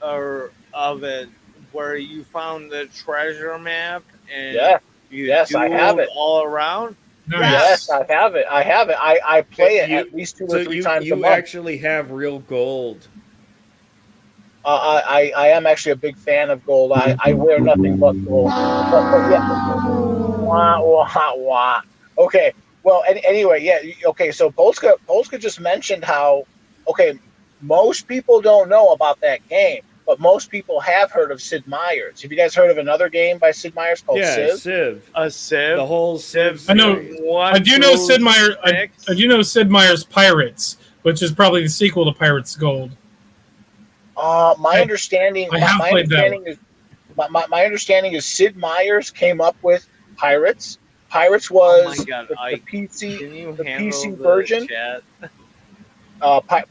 [SPEAKER 1] of it where you found the treasure map and
[SPEAKER 4] Yeah.
[SPEAKER 1] you
[SPEAKER 4] Yes, I have
[SPEAKER 1] dueled
[SPEAKER 4] it.
[SPEAKER 1] all around.
[SPEAKER 3] Nice.
[SPEAKER 4] Yes, I have it. I play it
[SPEAKER 2] You-
[SPEAKER 4] at least 2
[SPEAKER 2] So
[SPEAKER 4] or 3
[SPEAKER 2] you,
[SPEAKER 4] times a
[SPEAKER 2] you
[SPEAKER 4] month.
[SPEAKER 2] actually have real gold.
[SPEAKER 4] I am actually a big fan of gold. I wear nothing but gold. But yeah. Wah, wah, wah. Okay. Well, anyway, yeah. Okay. So Polska just mentioned how most people don't know about that game, but most people have heard of Sid Meier's. Have you guys heard of another game by Sid Meier's called
[SPEAKER 2] Yeah,
[SPEAKER 4] Civ?
[SPEAKER 2] Civ.
[SPEAKER 1] A Civ.
[SPEAKER 2] The whole Civ.
[SPEAKER 3] I know-
[SPEAKER 2] series.
[SPEAKER 1] One,
[SPEAKER 3] I do know
[SPEAKER 1] two,
[SPEAKER 3] Sid Meier. I
[SPEAKER 1] six.
[SPEAKER 3] do know Sid Meier's Pirates, which is probably the sequel to Pirates Gold.
[SPEAKER 4] My
[SPEAKER 3] I-
[SPEAKER 4] understanding.
[SPEAKER 3] I have
[SPEAKER 4] my
[SPEAKER 3] played that
[SPEAKER 4] understanding is my understanding is Sid Meier's came up with Pirates. Pirates
[SPEAKER 1] Oh
[SPEAKER 4] was
[SPEAKER 1] my God,
[SPEAKER 4] the
[SPEAKER 1] Ike.
[SPEAKER 4] PC.
[SPEAKER 1] Can you
[SPEAKER 4] the
[SPEAKER 1] handle
[SPEAKER 4] PC
[SPEAKER 1] the
[SPEAKER 4] version?
[SPEAKER 1] chat?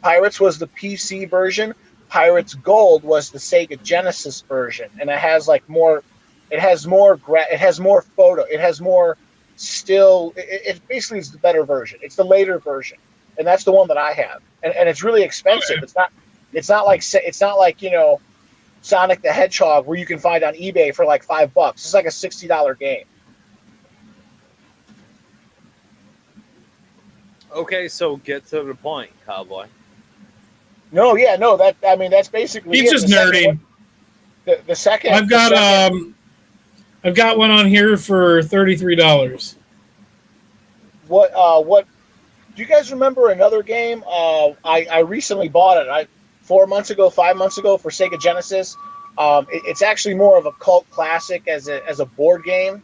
[SPEAKER 4] Pirates was the PC version. Pirates Gold was the Sega Genesis version, and it has like more. It has more. It has more photo. It has more still. It basically is the better version. It's the later version, and that's the one that I have. And it's really expensive.
[SPEAKER 3] Okay.
[SPEAKER 4] It's not like Sonic the Hedgehog where you can find on eBay for like $5. It's like a $60 game.
[SPEAKER 1] Okay, so get to the point, Cowboy.
[SPEAKER 4] No, that's basically.
[SPEAKER 3] He's
[SPEAKER 4] it.
[SPEAKER 3] just
[SPEAKER 4] The second
[SPEAKER 3] nerding.
[SPEAKER 4] one- The second.
[SPEAKER 3] I've got
[SPEAKER 4] the second-
[SPEAKER 3] I've got one on here for $33.
[SPEAKER 4] What do you guys remember another game I recently bought it 5 months ago for Sega Genesis. It's actually more of a cult classic as a board game.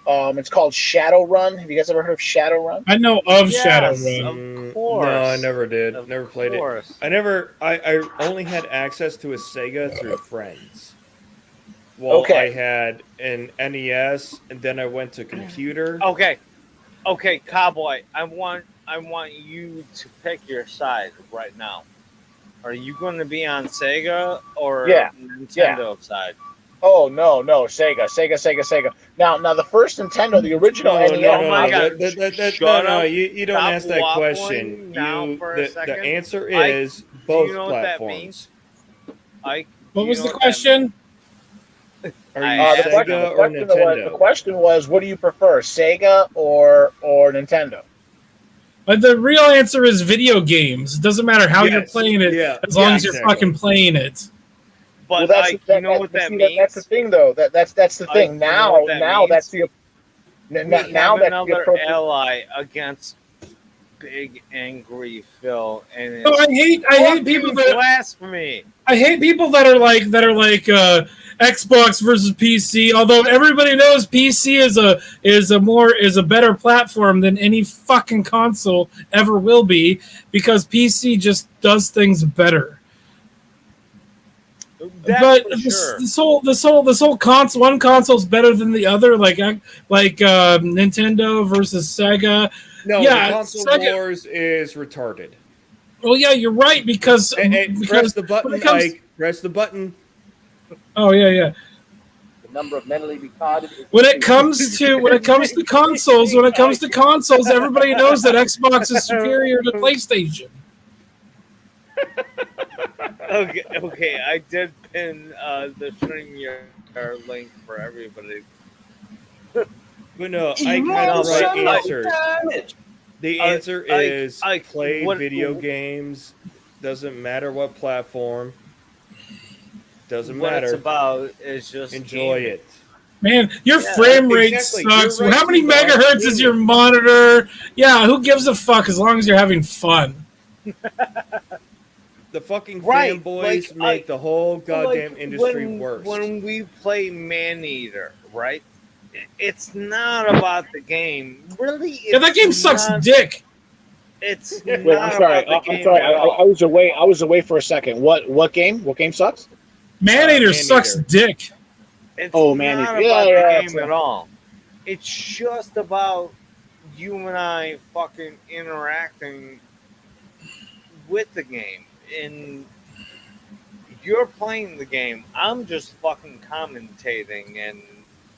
[SPEAKER 4] It's called Shadowrun. Have you guys ever heard of Shadowrun?
[SPEAKER 3] I know of
[SPEAKER 1] Yes.
[SPEAKER 3] Shadowrun.
[SPEAKER 1] Of course.
[SPEAKER 2] No, I never did.
[SPEAKER 1] Of
[SPEAKER 2] Never played it.
[SPEAKER 1] course.
[SPEAKER 2] I only had access to a Sega through friends. Well,
[SPEAKER 4] Okay.
[SPEAKER 2] I had an NES, and then I went to computer.
[SPEAKER 1] Okay, Cowboy. I want you to pick your side right now. Are you going to be on Sega or
[SPEAKER 4] Yeah,
[SPEAKER 1] Nintendo side?
[SPEAKER 4] Oh no, Sega. Now the first Nintendo, the original
[SPEAKER 2] No,
[SPEAKER 4] NES.
[SPEAKER 2] no,
[SPEAKER 1] Oh
[SPEAKER 2] no,
[SPEAKER 1] my
[SPEAKER 2] no.
[SPEAKER 1] God.
[SPEAKER 2] No,
[SPEAKER 1] Shut
[SPEAKER 2] no.
[SPEAKER 1] up.
[SPEAKER 2] You don't
[SPEAKER 1] Stop
[SPEAKER 2] ask that
[SPEAKER 1] waffling
[SPEAKER 2] question.
[SPEAKER 1] now
[SPEAKER 2] You
[SPEAKER 1] for a
[SPEAKER 2] the
[SPEAKER 1] second.
[SPEAKER 2] answer
[SPEAKER 1] Ike,
[SPEAKER 2] is
[SPEAKER 1] do
[SPEAKER 2] both
[SPEAKER 1] you know what that means?
[SPEAKER 2] platforms.
[SPEAKER 1] Ike,
[SPEAKER 3] What
[SPEAKER 1] do you
[SPEAKER 3] was
[SPEAKER 1] know
[SPEAKER 3] the
[SPEAKER 1] what that
[SPEAKER 3] question?
[SPEAKER 2] Are
[SPEAKER 1] I
[SPEAKER 2] you
[SPEAKER 1] asked
[SPEAKER 2] Sega
[SPEAKER 1] him.
[SPEAKER 2] or
[SPEAKER 4] The
[SPEAKER 2] Nintendo?
[SPEAKER 4] question was, what do you prefer, Sega or Nintendo?
[SPEAKER 3] But the real answer is video games. It doesn't matter how you're
[SPEAKER 2] Yes.
[SPEAKER 3] playing it,
[SPEAKER 2] Yeah.
[SPEAKER 3] as long
[SPEAKER 2] Yeah,
[SPEAKER 3] as you're
[SPEAKER 2] exactly.
[SPEAKER 3] fucking playing it.
[SPEAKER 4] Well,
[SPEAKER 1] But Ike, you know what
[SPEAKER 4] but
[SPEAKER 1] that
[SPEAKER 4] see,
[SPEAKER 1] means?
[SPEAKER 4] that's the thing, though. That's the
[SPEAKER 1] Ike,
[SPEAKER 4] thing.
[SPEAKER 1] you know what that
[SPEAKER 4] Now that's
[SPEAKER 1] means?
[SPEAKER 4] the
[SPEAKER 1] We
[SPEAKER 4] now
[SPEAKER 1] have
[SPEAKER 4] that's the
[SPEAKER 1] another
[SPEAKER 4] appropriate.
[SPEAKER 1] ally against Big Angry Phil, and
[SPEAKER 3] No,
[SPEAKER 1] it's
[SPEAKER 3] I hate people
[SPEAKER 1] fucking
[SPEAKER 3] that
[SPEAKER 1] blasphemy.
[SPEAKER 3] I hate people that are like Xbox versus PC. Although everybody knows PC is a better platform than any fucking console ever will be, because PC just does things better.
[SPEAKER 1] That's
[SPEAKER 3] But
[SPEAKER 1] for sure.
[SPEAKER 3] this whole console, one console's better than the other, like Nintendo versus Sega.
[SPEAKER 2] No,
[SPEAKER 3] Yeah,
[SPEAKER 2] the console
[SPEAKER 3] Sega.
[SPEAKER 2] wars is retarded.
[SPEAKER 3] Well, yeah, you're right, because
[SPEAKER 2] Press
[SPEAKER 3] because
[SPEAKER 2] the
[SPEAKER 3] when
[SPEAKER 2] button,
[SPEAKER 3] it comes,
[SPEAKER 2] Ike. Press the button.
[SPEAKER 3] oh yeah.
[SPEAKER 4] The number of mentally retarded.
[SPEAKER 3] When it comes to consoles, everybody knows that Xbox is superior to PlayStation.
[SPEAKER 1] Okay, I did pin the StreamYard link for everybody.
[SPEAKER 2] But no, Ike had the right answer. The answer is play video games. Doesn't matter what platform. Doesn't
[SPEAKER 1] What
[SPEAKER 2] matter.
[SPEAKER 1] it's about is just
[SPEAKER 2] Enjoy
[SPEAKER 1] gaming.
[SPEAKER 2] it.
[SPEAKER 3] Man, your
[SPEAKER 1] Yeah,
[SPEAKER 3] frame rate
[SPEAKER 2] exactly.
[SPEAKER 3] sucks.
[SPEAKER 2] You're right,
[SPEAKER 3] How many
[SPEAKER 2] T-Bar.
[SPEAKER 3] megahertz is your monitor? Yeah, who gives a fuck as long as you're having fun?
[SPEAKER 2] The fucking
[SPEAKER 1] Right,
[SPEAKER 2] fanboys
[SPEAKER 1] like,
[SPEAKER 2] make the whole goddamn
[SPEAKER 1] Like,
[SPEAKER 2] industry
[SPEAKER 1] when,
[SPEAKER 2] worse.
[SPEAKER 1] When we play Maneater, right? It's not about the game. Really,
[SPEAKER 3] Yeah, that game sucks dick.
[SPEAKER 1] It's
[SPEAKER 4] Wait,
[SPEAKER 1] not
[SPEAKER 4] I'm sorry.
[SPEAKER 1] about the
[SPEAKER 4] I'm
[SPEAKER 1] game
[SPEAKER 4] sorry.
[SPEAKER 1] at all.
[SPEAKER 4] I was away. I was away for a second. What game? What game sucks?
[SPEAKER 3] Maneater
[SPEAKER 2] Maneater.
[SPEAKER 3] sucks dick.
[SPEAKER 1] It's
[SPEAKER 4] Oh,
[SPEAKER 1] not
[SPEAKER 4] Maneater.
[SPEAKER 1] about
[SPEAKER 4] Yeah,
[SPEAKER 1] the
[SPEAKER 4] it's
[SPEAKER 1] game at all. It's just about you and I fucking interacting with the game. And you're playing the game. I'm just fucking commentating and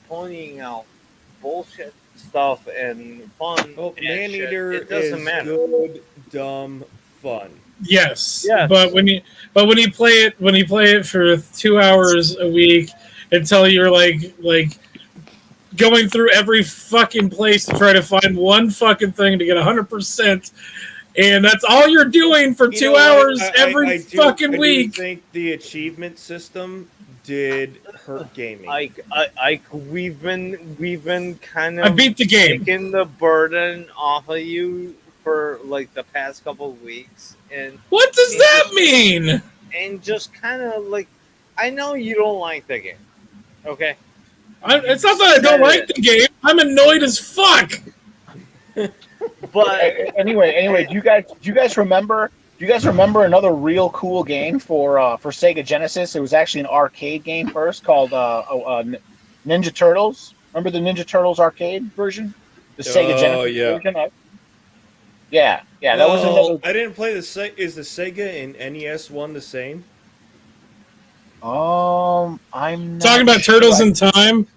[SPEAKER 1] pointing out bullshit stuff and fun.
[SPEAKER 2] Oh,
[SPEAKER 1] and
[SPEAKER 2] Maneater
[SPEAKER 1] shit. It doesn't
[SPEAKER 2] is
[SPEAKER 1] matter.
[SPEAKER 2] good, dumb fun.
[SPEAKER 3] Yes.
[SPEAKER 1] Yes.
[SPEAKER 3] But when you play it for 2 hours a week until you're like going through every fucking place to try to find one fucking thing to get 100%, and that's all you're doing for
[SPEAKER 2] You
[SPEAKER 3] 2
[SPEAKER 2] know what?
[SPEAKER 3] hours every
[SPEAKER 2] I
[SPEAKER 3] fucking
[SPEAKER 2] do
[SPEAKER 3] week.
[SPEAKER 2] think the achievement system did hurt gaming.
[SPEAKER 1] Ike, we've been kind of
[SPEAKER 3] I beat the game.
[SPEAKER 1] taking the burden off of you for like the past couple of weeks, and
[SPEAKER 3] What does that mean?
[SPEAKER 1] and just kind of like, I know you don't like the game, okay?
[SPEAKER 3] It's not that I don't like the game. I'm annoyed as fuck.
[SPEAKER 1] But
[SPEAKER 4] Anyway, do you guys remember? Do you guys remember another real cool game for Sega Genesis? It was actually an arcade game first called Ninja Turtles. Remember the Ninja Turtles arcade version? The Sega Genesis version. Yeah, that was another.
[SPEAKER 2] I didn't play is the Sega and NES one the same?
[SPEAKER 4] I'm not
[SPEAKER 3] Talking about
[SPEAKER 4] sure.
[SPEAKER 3] Turtles in Time.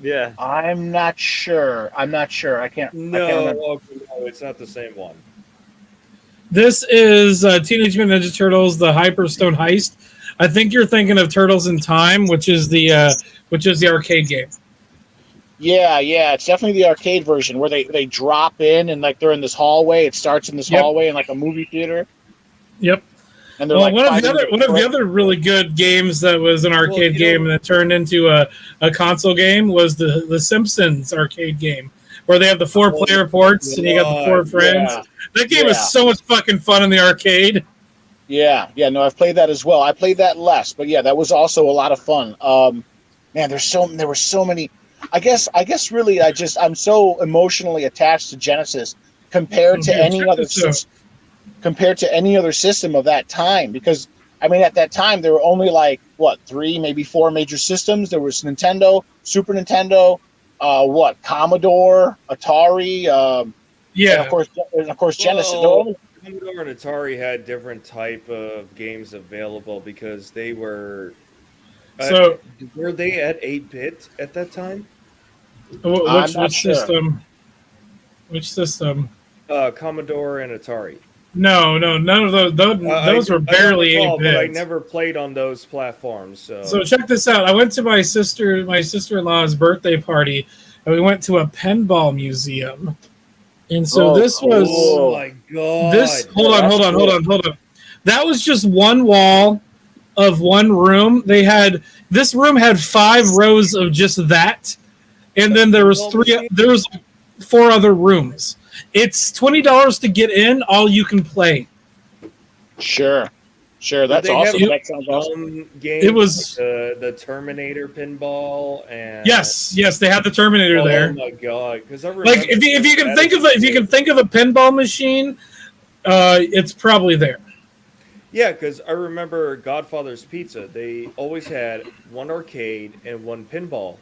[SPEAKER 1] yeah,
[SPEAKER 4] I'm not sure. I can't.
[SPEAKER 2] No,
[SPEAKER 4] I can't remember.
[SPEAKER 2] okay, no, it's not the same one.
[SPEAKER 3] This is Teenage Mutant Ninja Turtles: The Hyperstone Heist. I think you're thinking of Turtles in Time, which is the arcade game.
[SPEAKER 4] Yeah, it's definitely the arcade version where they drop in and like they're in this hallway. It starts in this hallway in like a movie theater.
[SPEAKER 3] Yep.
[SPEAKER 4] And they're
[SPEAKER 3] Well,
[SPEAKER 4] like
[SPEAKER 3] one of the other really good games that was an arcade game and then turned into a console game was the Simpsons arcade game, where they have the 4-player ports and you got the 4 friends.
[SPEAKER 4] Yeah.
[SPEAKER 3] That game is so much fucking fun in the arcade.
[SPEAKER 4] Yeah, no, I've played that as well. I played that less, but yeah, that was also a lot of fun. Man, there were so many. I guess really, I'm so emotionally attached to Genesis compared to any other system. Compared to any other system of that time, because I mean, at that time there were only like 3, maybe 4 major systems. There was Nintendo, Super Nintendo, Commodore, Atari, and of course Genesis.
[SPEAKER 2] Commodore and Atari had different type of games available because they were.
[SPEAKER 3] So,
[SPEAKER 2] Were they at 8-bit at that time?
[SPEAKER 4] I'm
[SPEAKER 3] which
[SPEAKER 4] not sure.
[SPEAKER 3] system? Which system?
[SPEAKER 2] Commodore and Atari.
[SPEAKER 3] No, none of those. Those were
[SPEAKER 2] I don't
[SPEAKER 3] barely
[SPEAKER 2] recall,
[SPEAKER 3] 8
[SPEAKER 2] but I
[SPEAKER 3] bits.
[SPEAKER 2] never played on those platforms.
[SPEAKER 3] So check this out. I went to my sister-in-law's birthday party, and we went to a pinball museum. And so
[SPEAKER 4] Oh,
[SPEAKER 3] this was
[SPEAKER 2] oh
[SPEAKER 4] cool.
[SPEAKER 2] my god!
[SPEAKER 3] this. Hold
[SPEAKER 4] Yeah,
[SPEAKER 3] on,
[SPEAKER 4] that's
[SPEAKER 3] hold on. That was just one wall of one room. This room had 5 rows of just that, and then there was
[SPEAKER 2] Pinball
[SPEAKER 3] three.
[SPEAKER 2] machine?
[SPEAKER 3] There was 4 other rooms. It's $20 to get in. All you can play.
[SPEAKER 4] Sure. That's
[SPEAKER 2] they have
[SPEAKER 4] awesome. That sounds awesome.
[SPEAKER 2] Games
[SPEAKER 3] It was-
[SPEAKER 2] like the Terminator pinball and
[SPEAKER 3] Yes, they had the Terminator
[SPEAKER 2] Oh
[SPEAKER 3] there.
[SPEAKER 2] my god! Because I remember
[SPEAKER 3] Like if you can think of it, if you can think of a pinball machine, it's probably there.
[SPEAKER 2] Yeah, because I remember Godfather's Pizza. They always had one arcade and one pinball.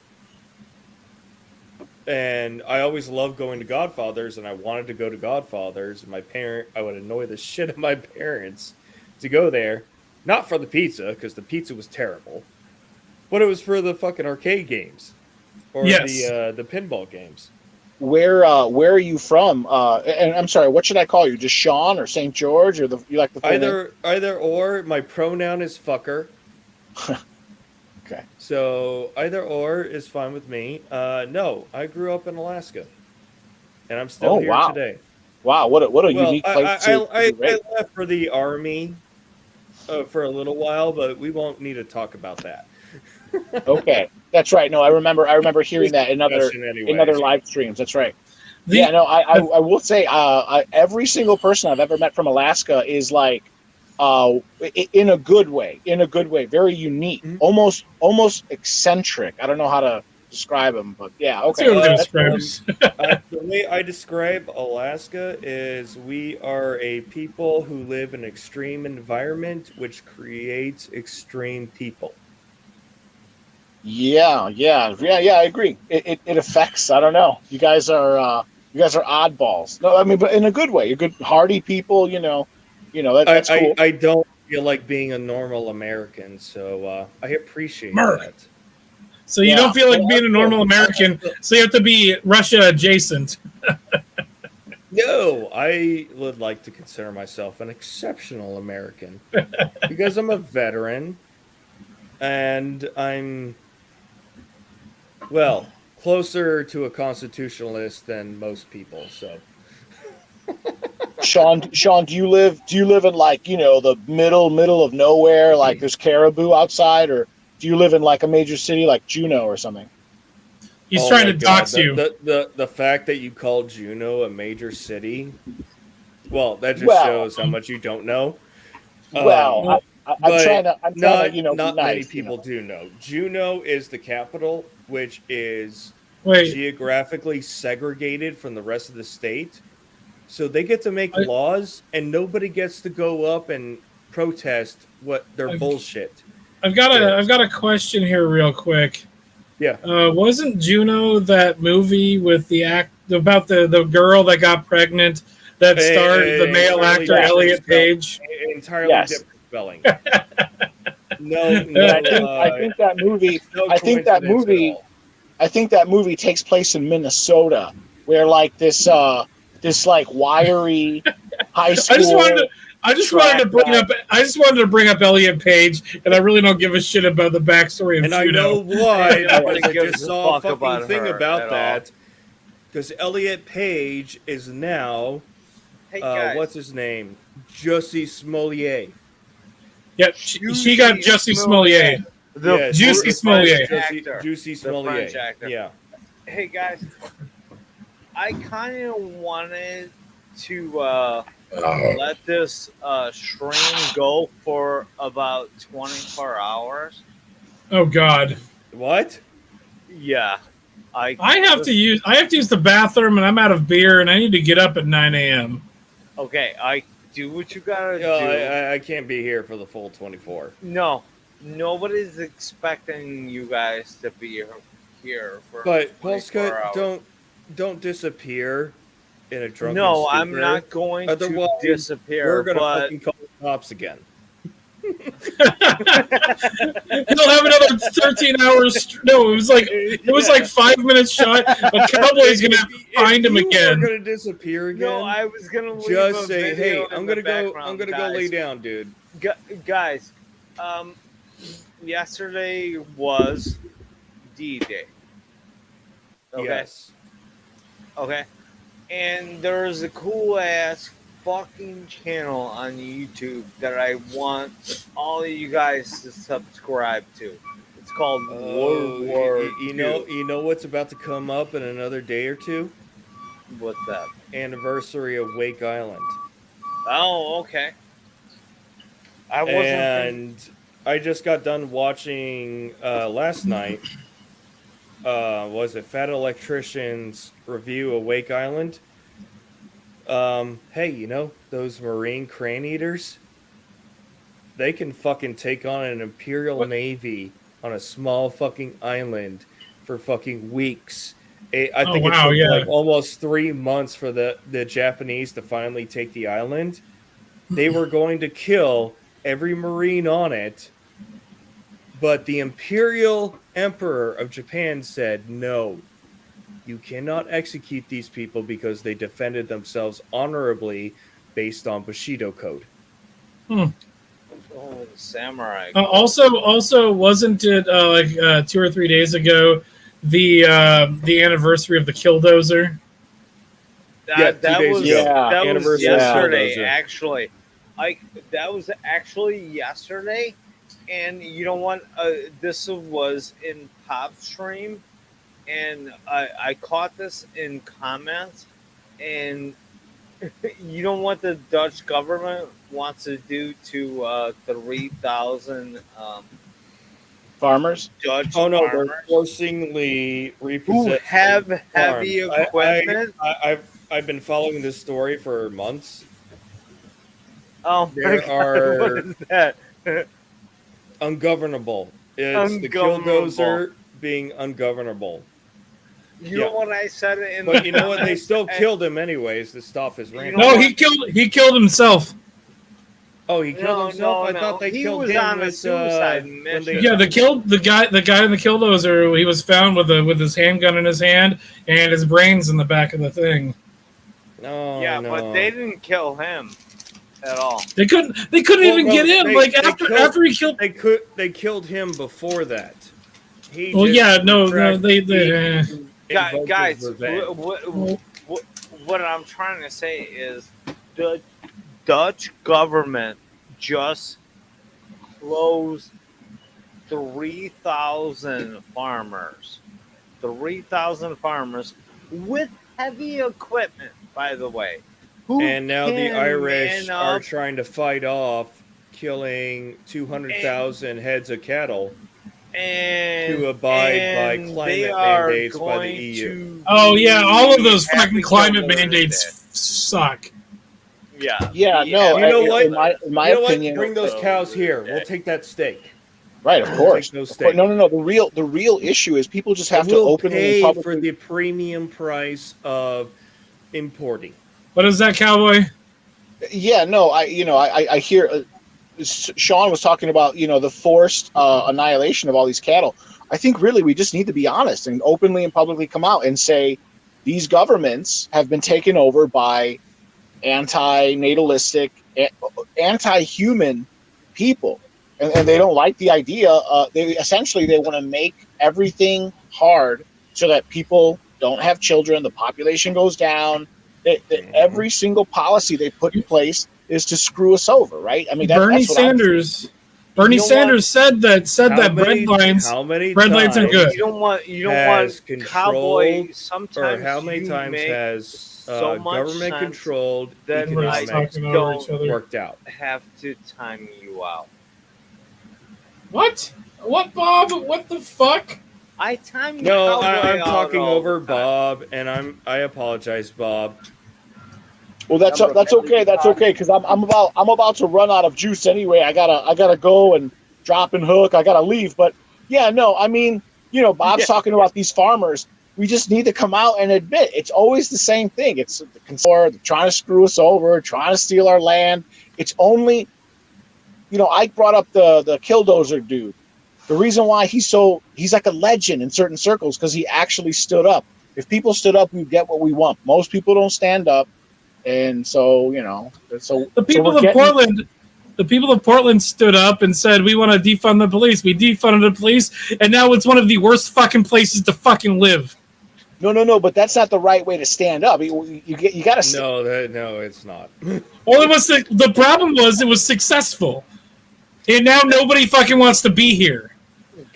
[SPEAKER 2] And I always loved going to Godfather's, and I wanted to go to Godfather's. I would annoy the shit of my parents to go there, not for the pizza because the pizza was terrible, but it was for the fucking arcade games or
[SPEAKER 3] Yes.
[SPEAKER 2] the pinball games.
[SPEAKER 4] Where are you from? And I'm sorry, what should I call you? Just Sean or St. George or you like the full name?
[SPEAKER 2] Either or. My pronoun is fucker.
[SPEAKER 4] Okay.
[SPEAKER 2] So either or is fine with me. No, I grew up in Alaska, and I'm still
[SPEAKER 4] Oh,
[SPEAKER 2] here
[SPEAKER 4] wow.
[SPEAKER 2] today.
[SPEAKER 4] Wow, what a
[SPEAKER 2] Well,
[SPEAKER 4] unique place to
[SPEAKER 2] I
[SPEAKER 4] be raised.
[SPEAKER 2] left for the army for a little while, but we won't need to talk about that.
[SPEAKER 4] Okay, that's right. No, I remember hearing that in other
[SPEAKER 2] Discussion anyways.
[SPEAKER 4] live streams. That's right.
[SPEAKER 3] The-
[SPEAKER 4] Yeah, no, I will say, every single person I've ever met from Alaska is like, in a good way, very unique,
[SPEAKER 2] Mhm.
[SPEAKER 4] almost eccentric. I don't know how to describe them, but yeah,
[SPEAKER 3] That's
[SPEAKER 4] okay.
[SPEAKER 3] a good way to
[SPEAKER 2] That's,
[SPEAKER 3] describe it.
[SPEAKER 2] The way I describe Alaska is we are a people who live in extreme environment, which creates extreme people.
[SPEAKER 4] Yeah, I agree. It affects. I don't know. You guys are oddballs. No, I mean, but in a good way. You're good, hardy people. That's cool.
[SPEAKER 2] I don't feel like being a normal American, so I appreciate
[SPEAKER 3] Mark.
[SPEAKER 2] that.
[SPEAKER 3] So you
[SPEAKER 4] Yeah.
[SPEAKER 3] don't feel like being a normal American, so you have to be Russia adjacent.
[SPEAKER 2] No, I would like to consider myself an exceptional American because I'm a veteran and I'm, well, closer to a constitutionalist than most people. So,
[SPEAKER 4] Sean, do you live in like, the middle of nowhere, like there's caribou outside, or do you live in like a major city like Juneau or something?
[SPEAKER 3] He's
[SPEAKER 2] oh
[SPEAKER 3] trying
[SPEAKER 2] my
[SPEAKER 3] to
[SPEAKER 2] God,
[SPEAKER 3] dox you.
[SPEAKER 2] The fact that you call Juneau a major city, well, that just
[SPEAKER 4] Well,
[SPEAKER 2] shows how much you don't know.
[SPEAKER 4] Well, I'm
[SPEAKER 2] but
[SPEAKER 4] trying to,
[SPEAKER 2] not
[SPEAKER 4] be
[SPEAKER 2] many
[SPEAKER 4] nice,
[SPEAKER 2] people do know. Juneau is the capital, which is
[SPEAKER 3] Wait,
[SPEAKER 2] geographically segregated from the rest of the state. So they get to make
[SPEAKER 3] I-
[SPEAKER 2] laws, and nobody gets to go up and protest what their
[SPEAKER 3] I-
[SPEAKER 2] bullshit.
[SPEAKER 3] I've got a question here, real quick.
[SPEAKER 2] Yeah.
[SPEAKER 3] Wasn't Juno that movie with about the girl that got pregnant that starred the male
[SPEAKER 2] entirely
[SPEAKER 3] actor
[SPEAKER 2] different
[SPEAKER 3] Elliot
[SPEAKER 2] spelling.
[SPEAKER 3] Page?
[SPEAKER 2] Entirely
[SPEAKER 4] Yes.
[SPEAKER 2] different spelling. No,
[SPEAKER 4] I think that movie.
[SPEAKER 2] no
[SPEAKER 4] I think that
[SPEAKER 2] coincidence at
[SPEAKER 4] movie.
[SPEAKER 2] all.
[SPEAKER 4] I think that movie takes place in Minnesota, where like this like wiry high school.
[SPEAKER 3] I just wanted to bring up Elliot Page, and I really don't give a shit about the backstory of
[SPEAKER 2] And I know
[SPEAKER 3] Juno.
[SPEAKER 2] why,
[SPEAKER 1] Nobody
[SPEAKER 2] because I
[SPEAKER 1] gives
[SPEAKER 2] just
[SPEAKER 1] a
[SPEAKER 2] saw a
[SPEAKER 1] fuck
[SPEAKER 2] fucking
[SPEAKER 1] about
[SPEAKER 2] thing
[SPEAKER 1] her
[SPEAKER 2] about
[SPEAKER 1] at
[SPEAKER 2] that. Because Elliot Page is now,
[SPEAKER 1] Hey guys,
[SPEAKER 2] what's his name? Jussie Smollett.
[SPEAKER 3] Yeah, she got Jussie Smollett.
[SPEAKER 1] the
[SPEAKER 3] Juicy
[SPEAKER 1] the
[SPEAKER 3] Smollett.
[SPEAKER 1] French actor.
[SPEAKER 2] Juicy
[SPEAKER 1] The
[SPEAKER 2] Smollett.
[SPEAKER 1] French actor.
[SPEAKER 2] Yeah.
[SPEAKER 1] Hey guys, I kind of wanted to let this stream go for about 24 hours.
[SPEAKER 3] Oh God,
[SPEAKER 2] What?
[SPEAKER 1] Yeah,
[SPEAKER 3] I have to use the bathroom, and I'm out of beer, and I need to get up at 9 a.m.
[SPEAKER 1] Okay, I do what you gotta do.
[SPEAKER 2] I can't be here for the full 24.
[SPEAKER 1] No, nobody's expecting you guys to be here for
[SPEAKER 2] But
[SPEAKER 1] 24
[SPEAKER 2] Polska,
[SPEAKER 1] hours.
[SPEAKER 2] don't disappear in a drunken
[SPEAKER 1] No, I'm
[SPEAKER 2] stupor.
[SPEAKER 1] not going
[SPEAKER 2] Otherwise,
[SPEAKER 1] to disappear.
[SPEAKER 2] We're gonna
[SPEAKER 1] but
[SPEAKER 2] fucking call the cops again.
[SPEAKER 3] He'll have another 13 hours. No, it was like 5 minutes shot. A cowboy's gonna have to find him
[SPEAKER 2] If you
[SPEAKER 3] again.
[SPEAKER 2] are gonna disappear again.
[SPEAKER 1] no, I was gonna leave
[SPEAKER 2] just
[SPEAKER 1] a
[SPEAKER 2] say,
[SPEAKER 1] video
[SPEAKER 2] hey,
[SPEAKER 1] in
[SPEAKER 2] I'm
[SPEAKER 1] the
[SPEAKER 2] gonna go. I'm
[SPEAKER 1] background,
[SPEAKER 2] gonna go lay down, dude.
[SPEAKER 1] Guys, yesterday was D-Day. Okay.
[SPEAKER 2] Yes.
[SPEAKER 1] Okay. And there's a cool ass fucking channel on YouTube that I want all of you guys to subscribe to. It's called World War
[SPEAKER 2] you know what's about to come up in another day or two?
[SPEAKER 1] What's that?
[SPEAKER 2] Anniversary of Wake Island.
[SPEAKER 1] Oh, okay. I wasn't.
[SPEAKER 2] And I just got done watching last night. Was it Fat Electrician's review of Wake Island? Hey, you know those Marine crane eaters? They can fucking take on an Imperial Navy on a small fucking island for fucking weeks. I think it took like almost 3 months for the Japanese to finally take the island. They were going to kill every Marine on it, but the Imperial Emperor of Japan said, no, you cannot execute these people because they defended themselves honorably based on Bushido code.
[SPEAKER 1] Oh, the samurai.
[SPEAKER 3] Also, wasn't it like 2 or 3 days ago the anniversary of the Killdozer?
[SPEAKER 1] That was
[SPEAKER 2] Anniversary
[SPEAKER 1] yesterday,
[SPEAKER 2] Killdozer.
[SPEAKER 1] actually. That was actually yesterday, and you know what? This was in Pop Stream, and I caught this in comments, and you know what the Dutch government wants to do to 3,000
[SPEAKER 4] Farmers?
[SPEAKER 1] Dutch
[SPEAKER 2] Oh no,
[SPEAKER 1] farmers
[SPEAKER 2] they're forcingly
[SPEAKER 1] who
[SPEAKER 2] repossessing
[SPEAKER 1] have
[SPEAKER 2] farms.
[SPEAKER 1] heavy equipment?
[SPEAKER 2] I've been following this story for months.
[SPEAKER 1] Oh my
[SPEAKER 2] There
[SPEAKER 1] God,
[SPEAKER 2] are-
[SPEAKER 1] what is that?
[SPEAKER 2] Ungovernable. It's the
[SPEAKER 1] Ungovernable.
[SPEAKER 2] Killdozer being ungovernable.
[SPEAKER 1] You know what I said in
[SPEAKER 2] But
[SPEAKER 1] the
[SPEAKER 2] you know what? They
[SPEAKER 1] comments?
[SPEAKER 2] still killed him anyways to stop his rampage.
[SPEAKER 3] No, he killed himself.
[SPEAKER 2] Oh, he killed himself? I thought they
[SPEAKER 1] He
[SPEAKER 2] killed
[SPEAKER 1] was
[SPEAKER 2] him
[SPEAKER 1] on a
[SPEAKER 2] with,
[SPEAKER 1] suicide
[SPEAKER 2] when
[SPEAKER 1] mission.
[SPEAKER 2] they-
[SPEAKER 3] Yeah, the guy in the Killdozer. He was found with his handgun in his hand and his brains in the back of the thing.
[SPEAKER 2] No,
[SPEAKER 1] Yeah,
[SPEAKER 2] no.
[SPEAKER 1] but they didn't kill him at all.
[SPEAKER 3] They couldn't
[SPEAKER 2] Well,
[SPEAKER 3] even
[SPEAKER 2] no,
[SPEAKER 3] get in. After he killed.
[SPEAKER 2] They killed him before that. He
[SPEAKER 3] Well,
[SPEAKER 2] just
[SPEAKER 3] yeah, no,
[SPEAKER 2] retract-
[SPEAKER 3] they.
[SPEAKER 2] he invoked
[SPEAKER 1] Guys,
[SPEAKER 2] his revenge.
[SPEAKER 1] what I'm trying to say is the Dutch government just closed 3,000 farmers. 3,000 farmers with heavy equipment, by the way. Who
[SPEAKER 2] And now the
[SPEAKER 1] can
[SPEAKER 2] Irish
[SPEAKER 1] man
[SPEAKER 2] are
[SPEAKER 1] up
[SPEAKER 2] trying to fight off killing 200,000 heads of cattle
[SPEAKER 1] and
[SPEAKER 2] to abide by
[SPEAKER 1] and
[SPEAKER 2] climate
[SPEAKER 1] they are
[SPEAKER 2] mandates by the
[SPEAKER 1] going
[SPEAKER 2] EU.
[SPEAKER 1] to
[SPEAKER 3] Oh yeah, all of those
[SPEAKER 1] be
[SPEAKER 3] fucking
[SPEAKER 1] happy
[SPEAKER 3] climate
[SPEAKER 1] to learn
[SPEAKER 3] mandates
[SPEAKER 1] that.
[SPEAKER 3] suck.
[SPEAKER 1] Yeah.
[SPEAKER 4] Yeah, no.
[SPEAKER 2] You know what?
[SPEAKER 4] In my
[SPEAKER 2] You know what?
[SPEAKER 4] opinion,
[SPEAKER 2] Bring those cows here. We'll take that steak.
[SPEAKER 4] right, of course.
[SPEAKER 2] Take no
[SPEAKER 4] Of course.
[SPEAKER 2] steak.
[SPEAKER 4] No. The real issue is people just have to
[SPEAKER 2] We'll
[SPEAKER 4] openly and
[SPEAKER 2] pay
[SPEAKER 4] publicly.
[SPEAKER 2] for the premium price of importing.
[SPEAKER 3] What is that, cowboy?
[SPEAKER 4] Yeah, no. I hear. Sean was talking about the forced annihilation of all these cattle. I think really we just need to be honest and openly and publicly come out and say these governments have been taken over by anti-natalistic, anti-human people, and they don't like the idea. They want to make everything hard so that people don't have children, the population goes down. Every single policy they put in place is to screw us over, right? I mean,
[SPEAKER 3] Bernie
[SPEAKER 4] that's what I'm saying.
[SPEAKER 3] Sanders. Bernie Sanders said that bread lines are good.
[SPEAKER 1] You don't want
[SPEAKER 2] has
[SPEAKER 1] cowboy.
[SPEAKER 2] controlled,
[SPEAKER 1] Sometimes
[SPEAKER 2] or how many
[SPEAKER 1] you
[SPEAKER 2] times
[SPEAKER 1] make
[SPEAKER 2] has
[SPEAKER 1] so much
[SPEAKER 2] government
[SPEAKER 1] sense
[SPEAKER 2] controlled
[SPEAKER 1] that
[SPEAKER 3] Everybody's
[SPEAKER 1] I
[SPEAKER 2] economics
[SPEAKER 3] talking over each other.
[SPEAKER 2] worked out?
[SPEAKER 1] have to time you out.
[SPEAKER 3] What? What, Bob? What the fuck?
[SPEAKER 1] I time you
[SPEAKER 2] No,
[SPEAKER 1] Cowboy
[SPEAKER 2] I'm
[SPEAKER 1] out
[SPEAKER 2] talking
[SPEAKER 1] all
[SPEAKER 2] over
[SPEAKER 1] the time.
[SPEAKER 2] Bob, and I apologize, Bob.
[SPEAKER 4] Well, that's okay. That's okay because I'm about to run out of juice anyway. I gotta go and drop and hook. I gotta leave. But yeah, no, I mean, Bob's talking about these farmers. we just need to come out and admit it's always the same thing. It's the consumer trying to screw us over, trying to steal our land. It's only, Ike brought up the Killdozer dude. The reason why he's like a legend in certain circles because he actually stood up. If people stood up, we get what we want. Most people don't stand up, and so
[SPEAKER 3] the people of Portland. The people of Portland stood up and said, we want to defund the police. We defunded the police, and now it's one of the worst fucking places to fucking live.
[SPEAKER 4] No, but that's not the right way to stand up. You got to.
[SPEAKER 2] No, it's not.
[SPEAKER 3] Well, the problem was it was successful, and now nobody fucking wants to be here.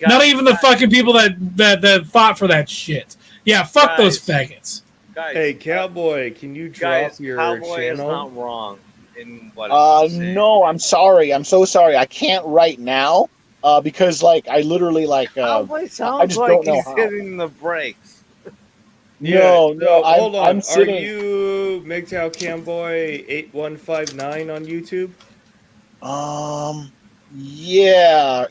[SPEAKER 3] Not even the fucking people that fought for that shit. Yeah, fuck those faggots.
[SPEAKER 1] Guys,
[SPEAKER 2] Hey, Cowboy, can you drop your
[SPEAKER 1] Cowboy is
[SPEAKER 2] channel?
[SPEAKER 1] not wrong in what he's saying.
[SPEAKER 4] No, I'm sorry. I'm so sorry. I can't right now because I literally
[SPEAKER 1] Cowboy sounds
[SPEAKER 4] I just
[SPEAKER 1] like
[SPEAKER 4] don't know
[SPEAKER 1] he's
[SPEAKER 4] how.
[SPEAKER 1] hitting the brakes.
[SPEAKER 4] No,
[SPEAKER 2] hold on.
[SPEAKER 4] I'm sitting.
[SPEAKER 2] Are you MGTOW Camboy 8159 on YouTube?
[SPEAKER 4] Yeah.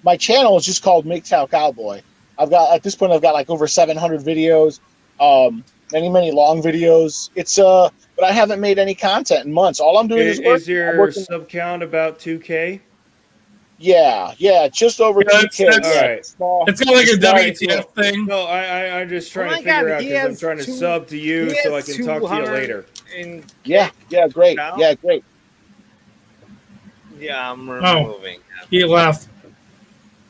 [SPEAKER 4] My channel is just called MGTOW Cowboy. At this point I've got over 700 videos, many long videos. It's but I haven't made any content in months. All I'm doing is working.
[SPEAKER 2] Is your sub count about 2K?
[SPEAKER 4] Yeah, just over 2K.
[SPEAKER 3] That's
[SPEAKER 2] All right.
[SPEAKER 3] It's kind of like a WTF thing.
[SPEAKER 2] No, I'm just trying
[SPEAKER 1] Oh
[SPEAKER 2] to
[SPEAKER 1] my God,
[SPEAKER 2] figure out
[SPEAKER 1] he
[SPEAKER 2] because I'm
[SPEAKER 1] has
[SPEAKER 2] trying to
[SPEAKER 1] two-
[SPEAKER 2] sub to you
[SPEAKER 1] he
[SPEAKER 2] so I
[SPEAKER 1] has
[SPEAKER 2] can talk to you
[SPEAKER 1] 200
[SPEAKER 2] later.
[SPEAKER 4] Yeah, great.
[SPEAKER 1] Now?
[SPEAKER 4] Yeah, great.
[SPEAKER 1] Yeah, I'm removing him.
[SPEAKER 3] He left.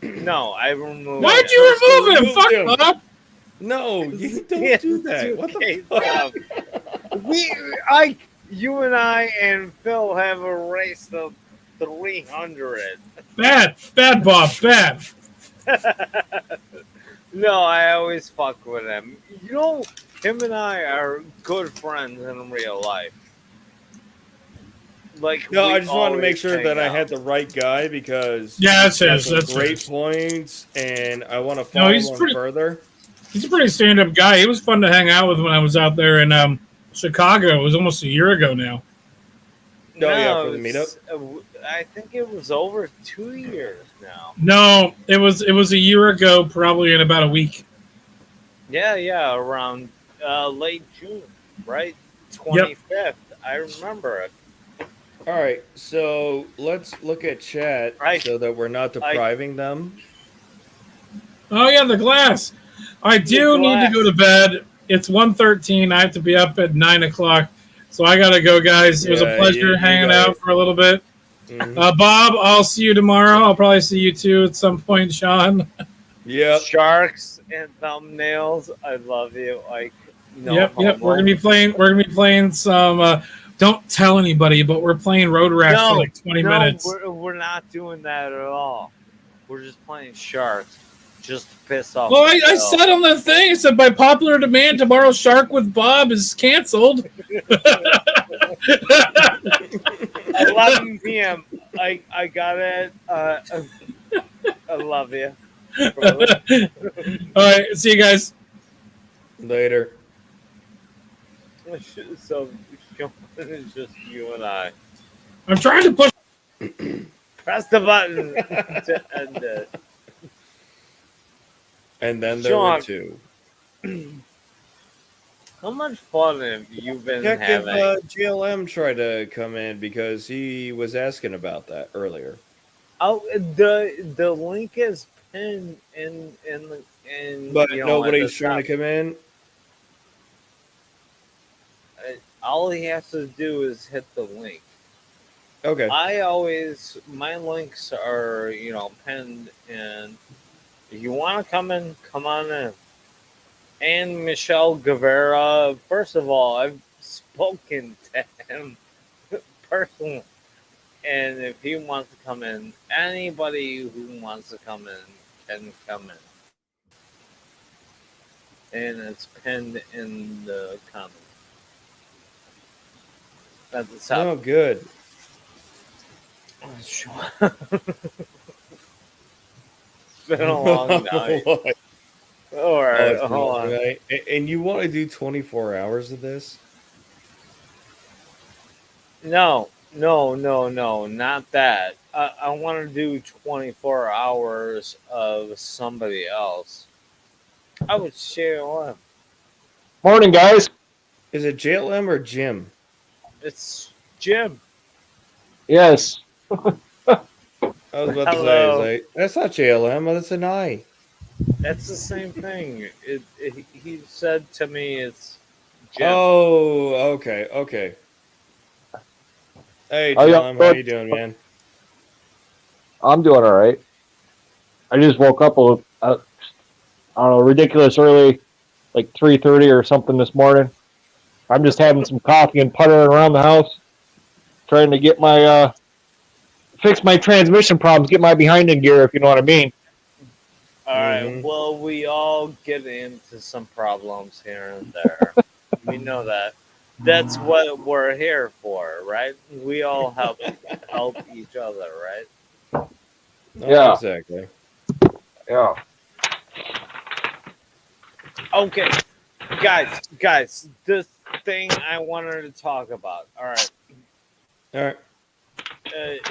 [SPEAKER 1] No, I removed
[SPEAKER 3] Why'd
[SPEAKER 1] him.
[SPEAKER 3] you remove him?
[SPEAKER 2] Remove him.
[SPEAKER 3] Fuck up.
[SPEAKER 2] No, you don't
[SPEAKER 1] Yeah,
[SPEAKER 2] do that. What the
[SPEAKER 1] 2K stuff. You and I and Phil have erased the 300.
[SPEAKER 3] Bad, Bob, bad.
[SPEAKER 1] No, I always fuck with him. Him and I are good friends in real life.
[SPEAKER 2] No,
[SPEAKER 1] we
[SPEAKER 2] I just wanted to make
[SPEAKER 1] always
[SPEAKER 2] sure
[SPEAKER 1] hang
[SPEAKER 2] that I
[SPEAKER 1] out.
[SPEAKER 2] had the right guy because
[SPEAKER 3] Yeah, that's
[SPEAKER 2] he has
[SPEAKER 3] his,
[SPEAKER 2] some
[SPEAKER 3] that's
[SPEAKER 2] great
[SPEAKER 3] his.
[SPEAKER 2] points, and I want to follow
[SPEAKER 3] he's
[SPEAKER 2] him
[SPEAKER 3] pretty-
[SPEAKER 2] further.
[SPEAKER 3] He's a pretty stand-up guy. He was fun to hang out with when I was out there in Chicago. It was almost a year ago now.
[SPEAKER 2] Oh, yeah, for the
[SPEAKER 1] it's- I think it was over 2 years now.
[SPEAKER 3] No, it was a year ago, probably in about a week.
[SPEAKER 1] Yeah, around late June, right? 25th. I remember it.
[SPEAKER 2] All right, so let's look at chat so that we're not depriving them.
[SPEAKER 3] Oh yeah, the glass. I do need to go to bed. It's 1:13. I have to be up at 9 o'clock, so I gotta go, guys. It was a pleasure hanging out for a little bit.
[SPEAKER 2] Mhm.
[SPEAKER 3] Bob, I'll see you tomorrow. I'll probably see you too at some point, Sean.
[SPEAKER 2] Yep.
[SPEAKER 1] Sharks and thumbnails. I love you.
[SPEAKER 3] Yep. We're gonna be playing some. Don't tell anybody, but we're playing Road Rash for like 20 minutes.
[SPEAKER 1] We're not doing that at all. We're just playing Sharks, just to piss off.
[SPEAKER 3] Well, I said on the thing, I said by popular demand, tomorrow's Shark with Bob is canceled.
[SPEAKER 1] 11 p.m. I got it. I love you.
[SPEAKER 3] All right, see you guys
[SPEAKER 2] later.
[SPEAKER 1] So it's just you and I.
[SPEAKER 3] I'm trying to push.
[SPEAKER 1] Press the button to end it.
[SPEAKER 2] And then there
[SPEAKER 1] Sean,
[SPEAKER 2] were two.
[SPEAKER 1] How much fun have you been
[SPEAKER 2] Check if
[SPEAKER 1] having?
[SPEAKER 2] GLM tried to come in because he was asking about that earlier.
[SPEAKER 1] Oh, the link is pinned in
[SPEAKER 2] But
[SPEAKER 1] at the
[SPEAKER 2] nobody's trying
[SPEAKER 1] top.
[SPEAKER 2] to come in.
[SPEAKER 1] All he has to do is hit the link.
[SPEAKER 2] Okay.
[SPEAKER 1] My links are, pinned, and if you want to come in, come on in. And Michelle Guevara, first of all, I've spoken to him personally. And if he wants to come in, anybody who wants to come in can come in. And it's pinned in the comments. At the top.
[SPEAKER 2] Oh, good.
[SPEAKER 1] Sure. It's been a long night. All right, hold on.
[SPEAKER 2] Right. And you want to do 24 hours of this?
[SPEAKER 1] No, not that. I want to do 24 hours of somebody else. I would share one.
[SPEAKER 4] Morning, guys.
[SPEAKER 2] Is it JLM or Jim?
[SPEAKER 1] It's Jim.
[SPEAKER 4] Yes.
[SPEAKER 2] I was about to
[SPEAKER 1] Hello.
[SPEAKER 2] say, that's not JLM, that's an I.
[SPEAKER 1] That's the same thing. He said to me, "It's Jim."
[SPEAKER 2] Oh, okay. Hey,
[SPEAKER 4] Oh, yeah.
[SPEAKER 2] JLM, how you doing, man?
[SPEAKER 4] I'm doing all right. I just woke up I don't know, ridiculous early, like 3:30 or something this morning. I'm just having some coffee and puttering around the house, trying to get my fix my transmission problems, get my behind in gear, if you know what I mean.
[SPEAKER 1] All right.
[SPEAKER 2] Mhm.
[SPEAKER 1] Well, we all get into some problems here and there. We know that. That's what we're here for, right? We all help each other, right?
[SPEAKER 2] Oh,
[SPEAKER 4] Yeah.
[SPEAKER 2] exactly.
[SPEAKER 4] Yeah.
[SPEAKER 1] Okay, guys, this thing I wanted to talk about. All right,
[SPEAKER 2] All right.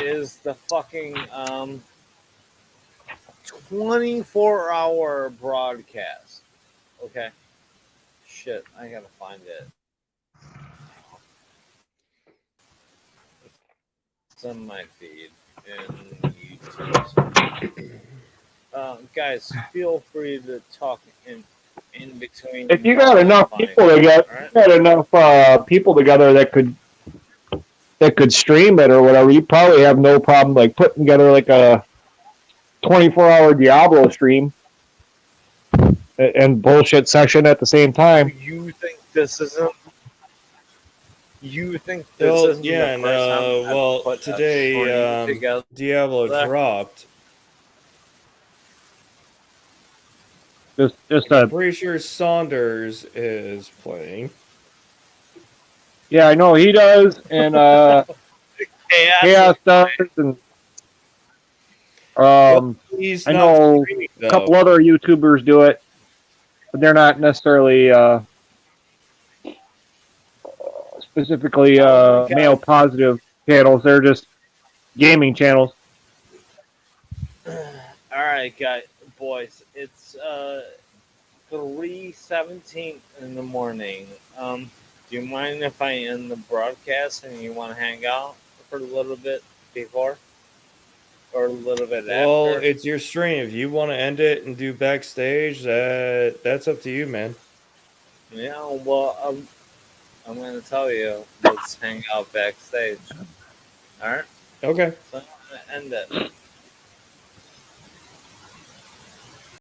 [SPEAKER 1] is the fucking 24-hour broadcast. Okay. Shit, I gotta find it. It's on my feed in YouTube. Guys, feel free to talk in between.
[SPEAKER 4] If you got
[SPEAKER 1] while I
[SPEAKER 4] enough
[SPEAKER 1] find
[SPEAKER 4] people
[SPEAKER 1] it,
[SPEAKER 4] together,
[SPEAKER 1] all right?
[SPEAKER 4] you got enough people together that could stream it or whatever, you probably have no problem like putting together like a 24-hour Diablo stream and bullshit session at the same time.
[SPEAKER 1] You think this isn't? You think this
[SPEAKER 2] Well,
[SPEAKER 1] isn't
[SPEAKER 2] yeah,
[SPEAKER 1] the
[SPEAKER 2] and
[SPEAKER 1] first time I've
[SPEAKER 2] well,
[SPEAKER 1] put a
[SPEAKER 2] today,
[SPEAKER 1] stream together?
[SPEAKER 2] Diablo dropped.
[SPEAKER 4] Just
[SPEAKER 2] I'm pretty sure Saunders is playing.
[SPEAKER 4] yeah, I know he does, and Chaos does, and
[SPEAKER 2] He's
[SPEAKER 4] I
[SPEAKER 2] not
[SPEAKER 4] know
[SPEAKER 2] streaming,
[SPEAKER 4] a
[SPEAKER 2] though.
[SPEAKER 4] couple other YouTubers do it, but they're not necessarily specifically male positive channels. They're just gaming channels.
[SPEAKER 1] All right, guys, boys, it's 3:17 in the morning. Do you mind if I end the broadcast and you want to hang out for a little bit before, or a little bit
[SPEAKER 2] Well,
[SPEAKER 1] after?
[SPEAKER 2] it's your stream. If you want to end it and do backstage, that's up to you, man.
[SPEAKER 1] Yeah, well, I'm gonna tell you. Let's hang out backstage. All right.
[SPEAKER 2] Okay.
[SPEAKER 1] So I'm gonna end it.